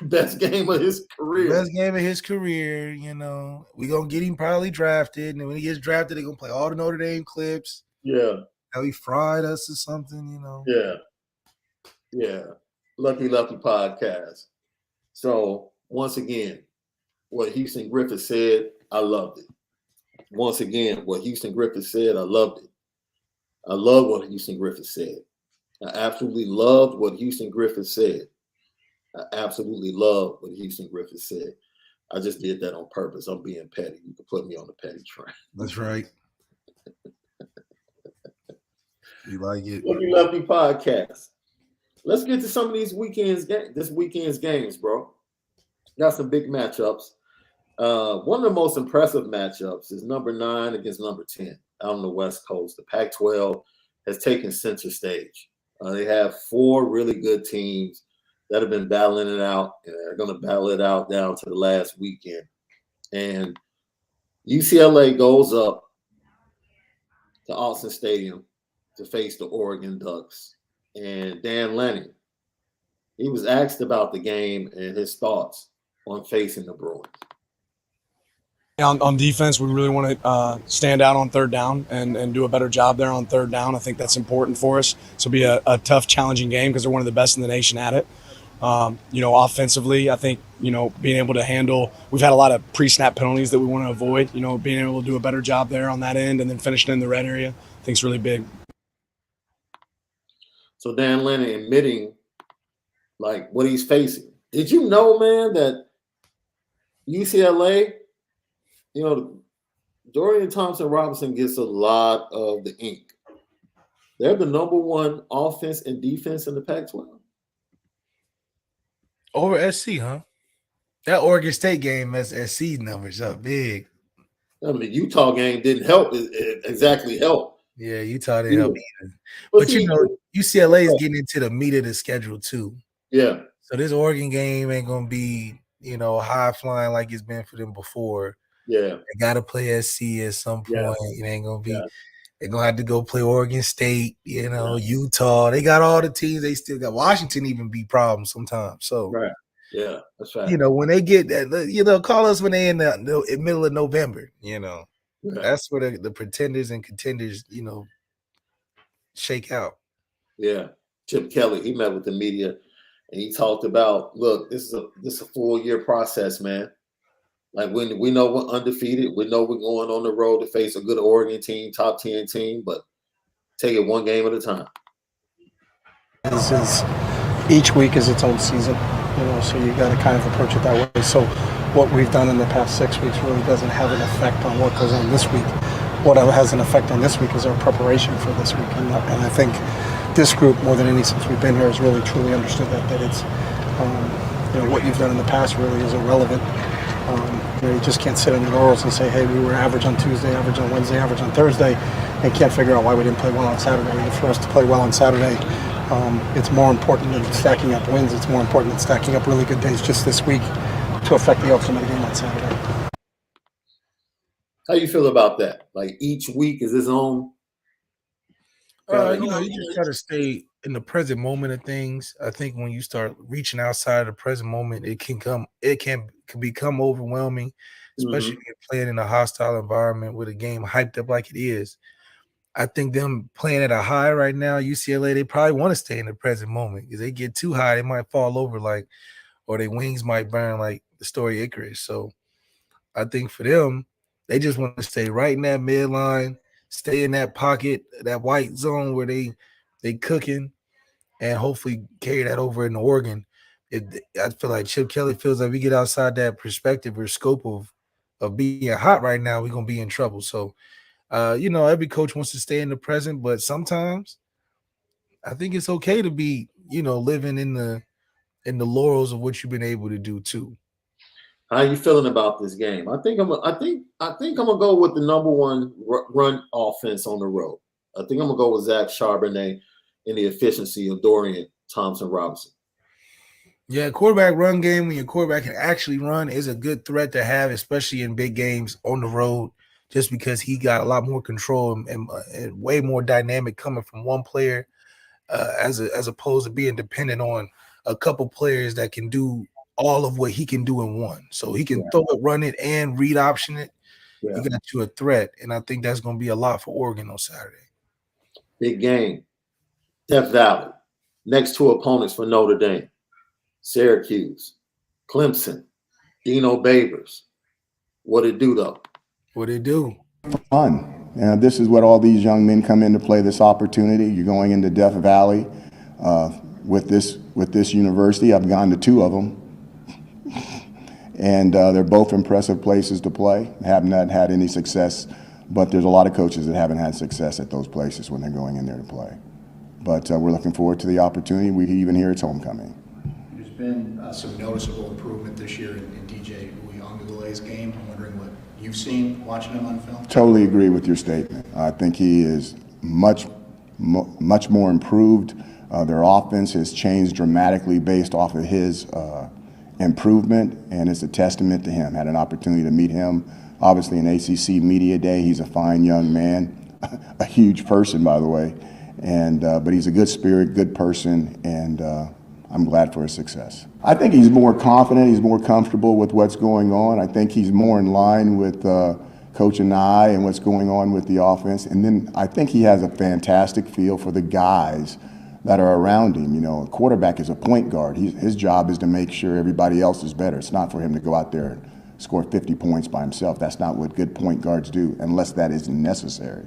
S1: Best game of his career.
S2: We gonna get him probably drafted, and when he gets drafted, they're gonna play all the Notre Dame clips.
S1: Yeah.
S2: How he fried us or something,
S1: Yeah. Lucky Lefty podcast. So once again, what Houston Griffith said, I loved it. Once again, what Houston Griffith said, I loved it. I love what Houston Griffith said. I absolutely loved what Houston Griffith said. I just did that on purpose. I'm being petty. You can put me on the petty train.
S2: That's right. You like it.
S1: Lucky Lefty podcast. Let's get to some of this weekend's games, bro. Got some big matchups. One of the most impressive matchups is number 9 against number 10 out on the West Coast. The Pac-12 has taken center stage. They have 4 really good teams that have been battling it out, and they're going to battle it out down to the last weekend. And UCLA goes up to Austin Stadium to face the Oregon Ducks. And Dan Lanning, he was asked about the game and his thoughts on facing the Bruins.
S9: On defense, we really want to stand out on third down and do a better job there on third down. I think that's important for us. This will be a tough, challenging game because they're one of the best in the nation at it. Offensively, I think, being able to handle – we've had a lot of pre-snap penalties that we want to avoid. Being able to do a better job there on that end and then finishing in the red area, I think is really big.
S1: So Dan Lanning admitting, like, what he's facing. Did you know, man, that UCLA, Dorian Thompson-Robinson gets a lot of the ink. They're the number one offense and defense in the Pac-12.
S2: Over SC, huh? That Oregon State game has SC numbers up big.
S1: I mean, the Utah game didn't help. It exactly help.
S2: Yeah, Utah didn't help either. But UCLA is getting into the meat of the schedule too.
S1: Yeah.
S2: So this Oregon game ain't gonna be, high flying like it's been for them before.
S1: Yeah.
S2: They gotta play SC at some point.
S1: Yeah.
S2: It ain't gonna be. They're gonna have to go play Oregon State. Utah. They got all the teams. They still got Washington. Even be problems sometimes. So
S1: right. Yeah, that's right.
S2: When they get that, call us when they in the middle of November. That's where the pretenders and contenders, shake out.
S1: Yeah, Chip Kelly, he met with the media and he talked about, look, this is a full year process, man. Like we know we're undefeated, we know we're going on the road to face a good Oregon team, top 10 team, but take it one game at a time.
S10: Each week is its own season. So you got to kind of approach it that way. So what we've done in the past 6 weeks really doesn't have an effect on what goes on this week. What has an effect on this week is our preparation for this week. And I think this group, more than any since we've been here, has really truly understood that it's, what you've done in the past really is irrelevant. You just can't sit on your laurels and say, hey, we were average on Tuesday, average on Wednesday, average on Thursday, and can't figure out why we didn't play well on Saturday. And for us to play well on Saturday, it's more important than stacking up wins. It's more important than stacking up really good days just this week to affect the outcome of the game on Saturday.
S1: How you feel about that? Like each week is its own?
S2: You just gotta stay in the present moment of things. I think when you start reaching outside of the present moment, it can become overwhelming, especially if you're playing in a hostile environment with a game hyped up like it is. I think them playing at a high right now, UCLA, they probably want to stay in the present moment because they get too high, they might fall over or their wings might burn like the story Icarus. So I think for them, they just want to stay right in that midline, stay in that pocket, that white zone where they cooking, and hopefully carry that over into Oregon. I feel like Chip Kelly feels like we get outside that perspective or scope of being hot right now, we're going to be in trouble. So, every coach wants to stay in the present, but sometimes I think it's okay to be, living in the laurels of what you've been able to do too.
S1: How you feeling about this game? I think I'm gonna go with the number one run offense on the road. I think I'm gonna go with Zach Charbonnet and the efficiency of Dorian Thompson-Robinson.
S2: Yeah, quarterback run game when your quarterback can actually run is a good threat to have, especially in big games on the road, just because he got a lot more control and way more dynamic coming from one player as opposed to being dependent on a couple players that can do all of what he can do in one. So he can throw it, run it, and read option it. Yeah. You got you a threat, and I think that's going to be a lot for Oregon on Saturday.
S1: Big game. Death Valley. Next two opponents for Notre Dame. Syracuse, Clemson, Dino Babers. What it do, though?
S2: What it do?
S11: Fun. This is what all these young men come in to play, this opportunity. You're going into Death Valley with this university. I've gone to two of them. And they're both impressive places to play. Have not had any success, but there's a lot of coaches that haven't had success at those places when they're going in there to play. But we're looking forward to the opportunity. We even hear it's homecoming.
S12: There's been some noticeable improvement this year in DJ Uiagalelei's game. I'm wondering what you've seen watching him on film.
S11: Totally agree with your statement. I think he is much more improved. Their offense has changed dramatically based off of his improvement, and it's a testament to him. Had an opportunity to meet him, obviously in ACC Media Day. He's a fine young man, a huge person, by the way, and but he's a good spirit, good person, and I'm glad for his success. I think he's more confident, he's more comfortable with what's going on. I think he's more in line with Coach and I and what's going on with the offense, and then I think he has a fantastic feel for the guys that are around him. You know, a quarterback is a point guard. His job is to make sure everybody else is better. It's not for him to go out there and score 50 points by himself. That's not what good point guards do, unless that is necessary.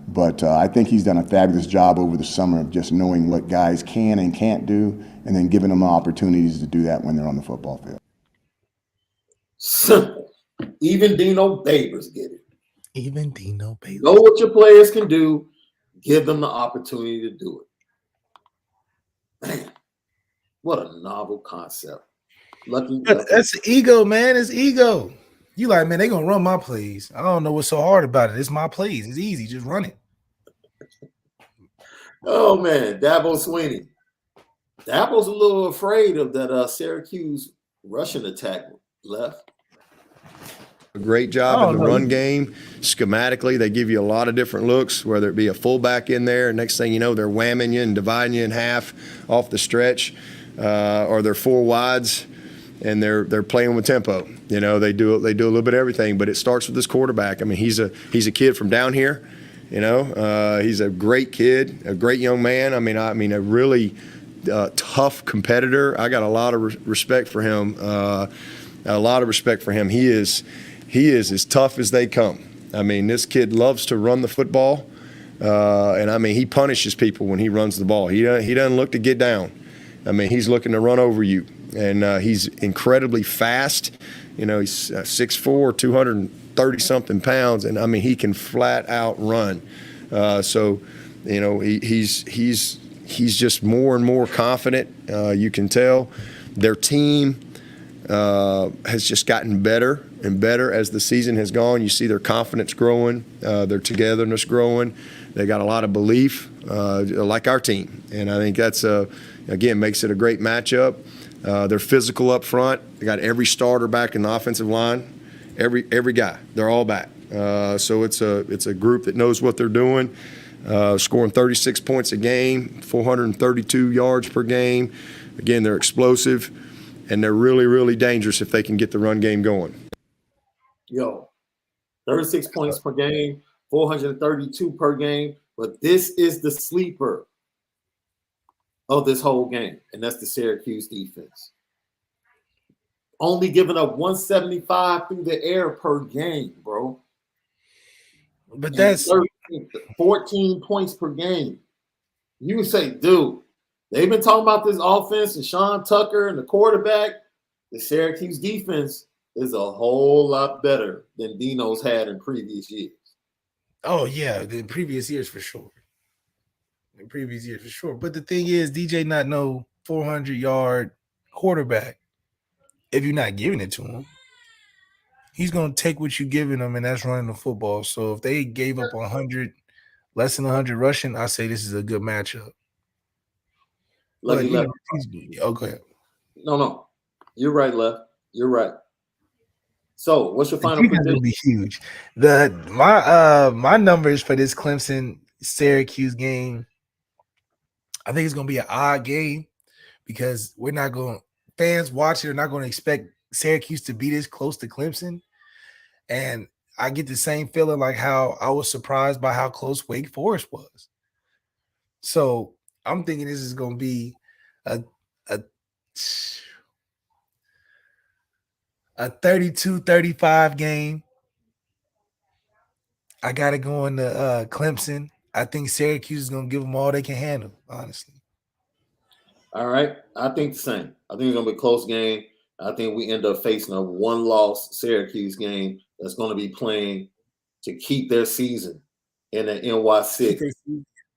S11: But I think he's done a fabulous job over the summer of just knowing what guys can and can't do, and then giving them opportunities to do that when they're on the football field.
S1: Simple. Even Dino Babers get it.
S2: Even Dino Babers.
S1: Know what your players can do. Give them the opportunity to do it. Man, what a novel concept. Lucky.
S2: That's ego, man. It's ego. You like, man, they gonna run my plays. I don't know what's so hard about it. It's my plays. It's easy. Just run it.
S1: Oh, man. Dabo Swinney. Dabo's a little afraid of that Syracuse Russian attack left.
S13: A great job in the run game. Schematically, they give you a lot of different looks, whether it be a fullback in there. Next thing you know, they're whamming you and dividing you in half off the stretch, or they're four wides, and they're playing with tempo. You know, they do a little bit of everything, but it starts with this quarterback. I mean, he's a kid from down here. You know, he's a great kid, a great young man. I mean, a really tough competitor. I got a lot of respect for him. He is as tough as they come. I mean, this kid loves to run the football, and I mean, he punishes people when he runs the ball. He doesn't look to get down. I mean, he's looking to run over you, and he's incredibly fast. You know, he's 6'4", 230-something pounds, and I mean, he can flat out run. So, you know, he's just more and more confident. You can tell their team has just gotten better and better as the season has gone. You see their confidence growing, their togetherness growing. They got a lot of belief, like our team, and I think that's again makes it a great matchup. They're physical up front. They got every starter back in the offensive line, every guy. They're all back. So it's a group that knows what they're doing. Scoring 36 points a game, 432 yards per game. Again, they're explosive, and they're really, really dangerous if they can get the run game going.
S1: Yo, 36 points per game, 432 per game, but this is the sleeper of this whole game, and that's the Syracuse defense. Only giving up 175 through the air per game, bro.
S2: But that's
S1: 14 points per game. You would say, dude, they've been talking about this offense and Sean Tucker and the quarterback. The Syracuse defense is a whole lot better than Dino's had in previous years.
S2: Oh, yeah, the previous years for sure. But the thing is, DJ not no 400-yard quarterback if you're not giving it to him. He's going to take what you're giving him, and that's running the football. So if they gave up 100, less than 100 rushing, I say this is a good matchup. But, you know, go ahead.
S1: No. You're right, Left. You're right. So what's your final prediction?
S2: Will be huge. My numbers for this Clemson Syracuse game, I think it's going to be an odd game because fans watching are not going to expect Syracuse to be this close to Clemson. And I get the same feeling like how I was surprised by how close Wake Forest was. So I'm thinking this is going to be a 32-35 game. I got to go into Clemson. I think Syracuse is going to give them all they can handle, honestly.
S1: All right. I think the same. I think it's going to be a close game. I think we end up facing a one-loss Syracuse game that's going to be playing to keep their season in the NY6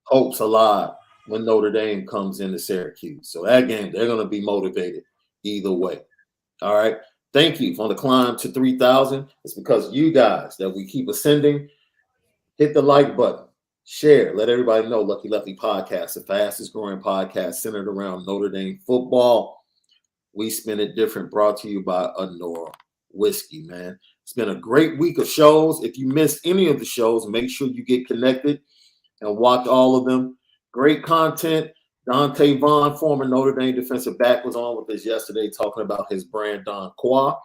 S1: hopes alive when Notre Dame comes into Syracuse. So that game, they're going to be motivated either way. All right. Thank you for the climb to 3,000. It's because of you guys that we keep ascending. Hit the like button. Share. Let everybody know Lucky Lefty Podcast, the fastest growing podcast centered around Notre Dame football. We Spin It Different, brought to you by Onora Whisky, man. It's been a great week of shows. If you missed any of the shows, make sure you get connected and watch all of them. Great content. Dante Vaughn, former Notre Dame defensive back, was on with us yesterday talking about his brand Don Qua.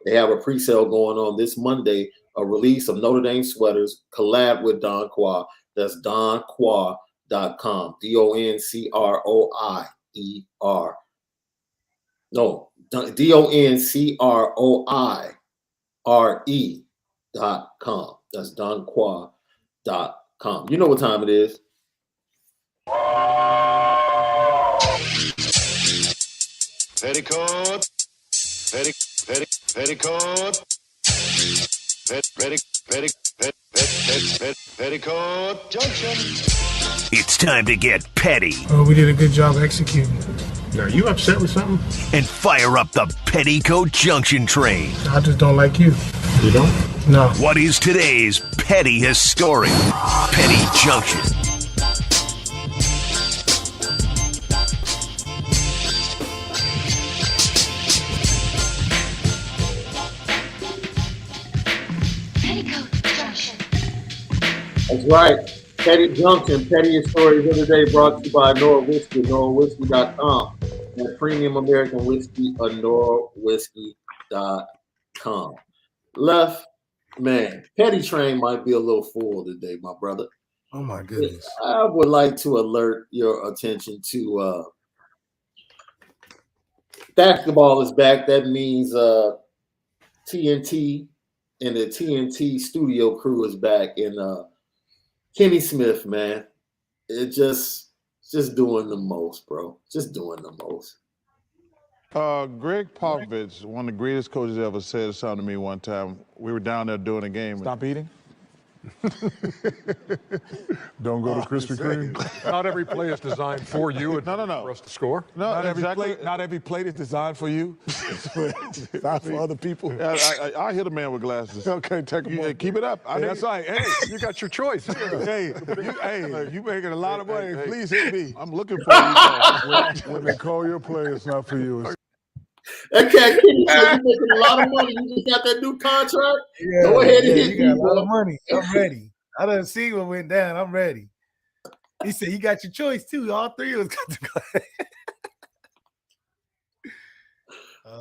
S1: They have a pre-sale going on this Monday, a release of Notre Dame sweaters, collab with Don Qua. That's donqua.com. DonCroyer.com. DonCroier. No, DonCroire.com. That's DonCroyer.com. You know what time it is.
S14: Petticoat. Petticoat Junction.
S15: It's time to get petty.
S16: Oh, we did a good job executing.
S17: Now, are you upset with something?
S15: And fire up the Petticoat Junction train.
S16: I just don't like you.
S17: You don't?
S16: No.
S15: What is today's petty historic Petty Junction?
S1: That's right. Petty Junction, Pettiest Stories of the Day, brought to you by Onora Whisky, OnoraWhisky.com, and Premium American Whiskey, OnoraWhisky.com. Left, man, Petty Train might be a little full today, my brother.
S2: Oh, my goodness.
S1: I would like to alert your attention to basketball is back. That means TNT and the TNT studio crew is back, and Kenny Smith, man, it's just doing the most, bro. Just doing the most.
S18: Greg Popovich, one of the greatest coaches ever, said something to me one time. We were down there doing a game.
S19: Stop eating.
S18: Don't go to Krispy Kreme.
S19: Not every play is designed for you.
S18: No.
S19: For us to score.
S18: No,
S19: not
S18: exactly.
S19: every plate is designed for you. It's not for other people.
S18: I hit a man with glasses.
S19: Okay, take them off.
S18: Keep it up.
S19: That's right. Hey, you got your choice. Hey, you making a lot of money. Please hit me.
S18: I'm looking for you.
S19: When they call your play, it's not for you.
S1: Okay, Kenny, so you're making a lot of money. You just got that new contract?
S2: Yeah,
S1: go ahead and hit
S2: you got
S1: me,
S2: a lot
S1: bro.
S2: of money. I'm ready. I done see what went down. I'm ready. He said, you got your choice, too. All three of us got to go.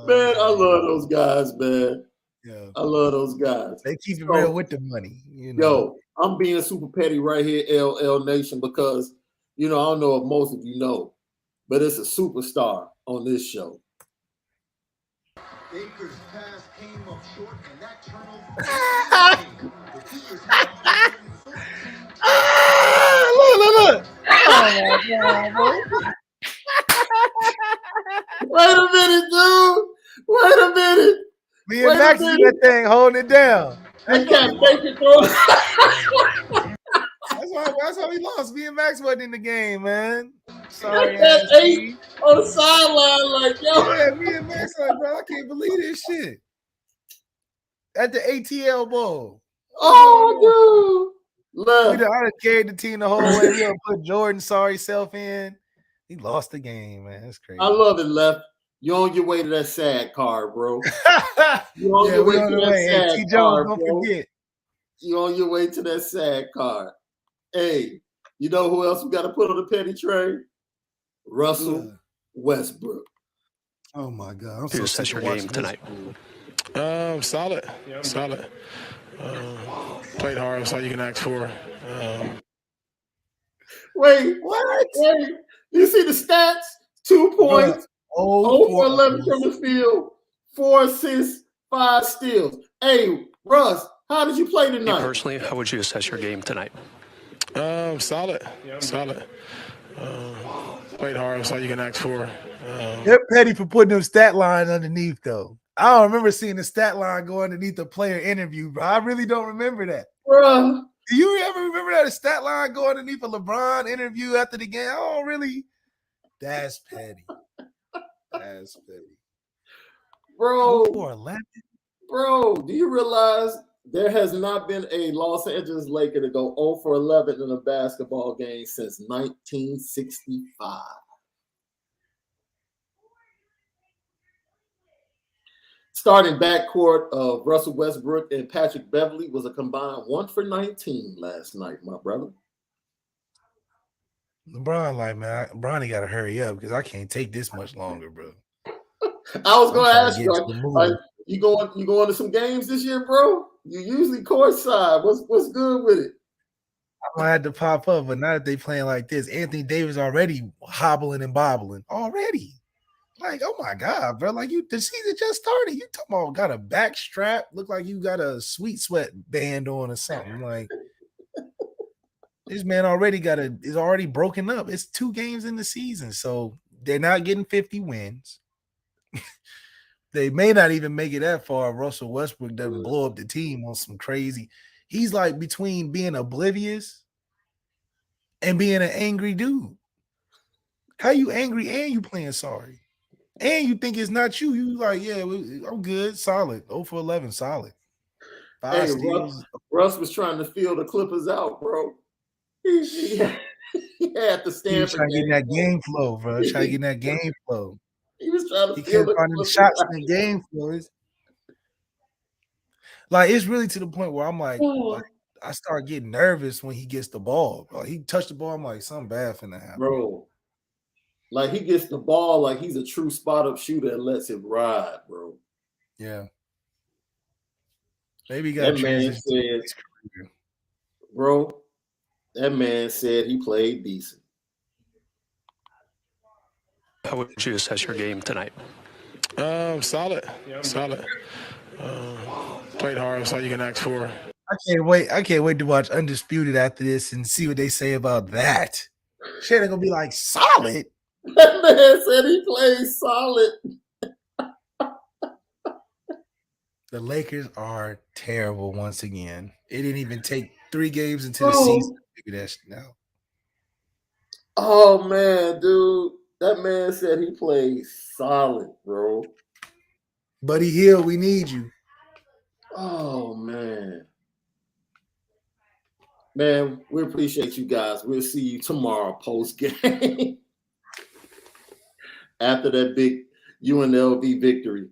S1: Man, I love those guys, man.
S2: Yeah.
S1: I love those guys.
S2: They keep it real with the money. You know?
S1: Yo, I'm being super petty right here, LL Nation, because, I don't know if most of you know, but it's a superstar on this show.
S14: Baker's pass came up short, and that turnover.
S2: Look. Oh, my God, bro.
S1: Wait a minute, dude. Wait a minute.
S2: Me and Max is that thing holding it down.
S1: I can't make it, bro.
S2: That's why we lost. Me and Max wasn't in the game, man. Sorry,
S1: That's 8 on the sideline, like, yo.
S2: Yeah, me and Max, like, bro, I can't believe this shit. At the ATL Bowl.
S1: Oh, dude.
S2: I done carried the team the whole way. We done put Jordan's sorry self in. He lost the game, man. That's crazy.
S1: I love it, Left. You're on your way to that sad card, bro. You're on your way to that sad card, bro. You're on your way to that sad card. Hey, you know who else we got to put on the petty train? Russell Westbrook.
S2: Oh my God! I'm
S20: so sick of watching
S21: tonight. Solid. Played hard. That's all you can ask for.
S1: Wait, what? Wait, you see the stats? 2 points. 0 for 11 from the field. 4 assists, 5 steals. Hey, Russ, how did you play tonight?
S20: Personally, how would you assess your game tonight?
S21: Solid. Played hard. That's all you can ask for.
S2: They're petty for putting them stat line underneath, though. I don't remember seeing the stat line go underneath the player interview, bro. I really don't remember that.
S1: Bro.
S2: Do you ever remember that a stat line go underneath a LeBron interview after the game? I don't really. That's petty. That's petty.
S1: Bro,
S2: 4-11.
S1: Bro, do you realize there has not been a Los Angeles Laker to go 0 for 11 in a basketball game since 1965? Starting backcourt of Russell Westbrook and Patrick Beverley was a combined 1 for 19 last night, my brother.
S2: LeBron, like, man, Bronny got to hurry up because I can't take this much longer, bro.
S1: I was going to ask you, you going to some games this year, bro? You usually courtside. What's good with it?
S2: I had to pop up, but now that they playing like this, Anthony Davis already hobbling and bobbling already. Like, oh my God, bro! Like the season just started. You talking about got a back strap? Look like you got a sweet sweat band on or something. Like this man already is already broken up. It's 2 games in the season, so they're not getting 50 wins. They may not even make it that far. Russell Westbrook doesn't blow up the team on some crazy. He's like between being oblivious and being an angry dude. How you angry and you playing sorry? And you think it's not you. You like, yeah, I'm good, solid. 0 for 11, solid. 5 steals.
S1: Russ was trying to feel the Clippers out, bro. He had to stand for
S2: trying to get in that game flow, bro. Trying to get in that game flow.
S1: He was trying to
S2: he
S1: feel
S2: can't find the shots in the game flow. Like, it's really to the point where I'm like I start getting nervous when he gets the ball. Bro. He touched the ball. I'm like, something bad finna happen.
S1: Bro. Like, he gets the ball like he's a true spot-up shooter and lets it ride, bro.
S2: Yeah. Maybe he got
S1: that man said, bro, that man said he played decent.
S20: How would you assess your game tonight?
S21: Solid. Solid. Played hard. That's all you can ask for.
S2: I can't wait to watch Undisputed after this and see what they say about that. Shit, they're gonna be like, solid.
S1: That man said he played solid.
S2: The Lakers are terrible once again. It didn't even take 3 games into the season to figure that shit out.
S1: Oh, man, dude. That man said he played solid, bro.
S2: Buddy Hield, we need you.
S1: Oh, man. Man, we appreciate you guys. We'll see you tomorrow post-game. After that big UNLV victory.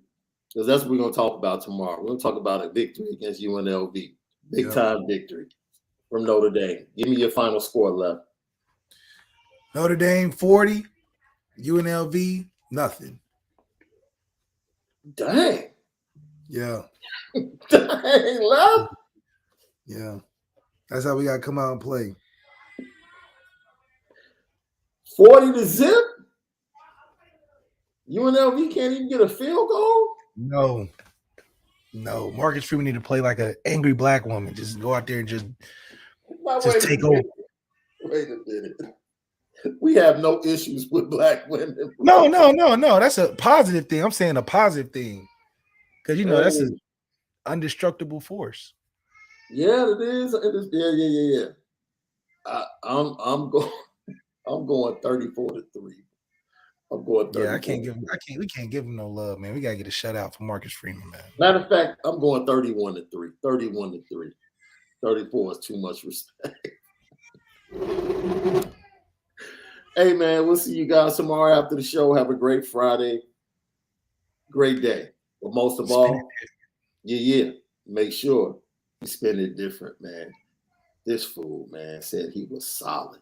S1: Because that's what we're going to talk about tomorrow. We're going to talk about a victory against UNLV. Big-time victory from Notre Dame. Give me your final score, Left.
S2: Notre Dame, 40. UNLV, nothing.
S1: Dang.
S2: Yeah.
S1: Dang, Left.
S2: Yeah. That's how we got to come out and play.
S1: 40-0? UNLV can't even get a field goal?
S2: No. Marcus Freeman need to play like an angry black woman. Just go out there and just take over.
S1: Wait a minute. We have no issues with black women.
S2: No. That's a positive thing. I'm saying a positive thing. Because, that's an indestructible force.
S1: Yeah, it is. Yeah. I'm going 34-3. I'm going 34.
S2: Yeah, we can't give him no love, man. We gotta get a shutout for Marcus Freeman, man.
S1: Matter of fact, I'm going 31-3. 31-3. 34 is too much respect. Hey, man, we'll see you guys tomorrow after the show. Have a great Friday. Great day. But most of all, make sure you spend it different, man. This fool, man, said he was solid.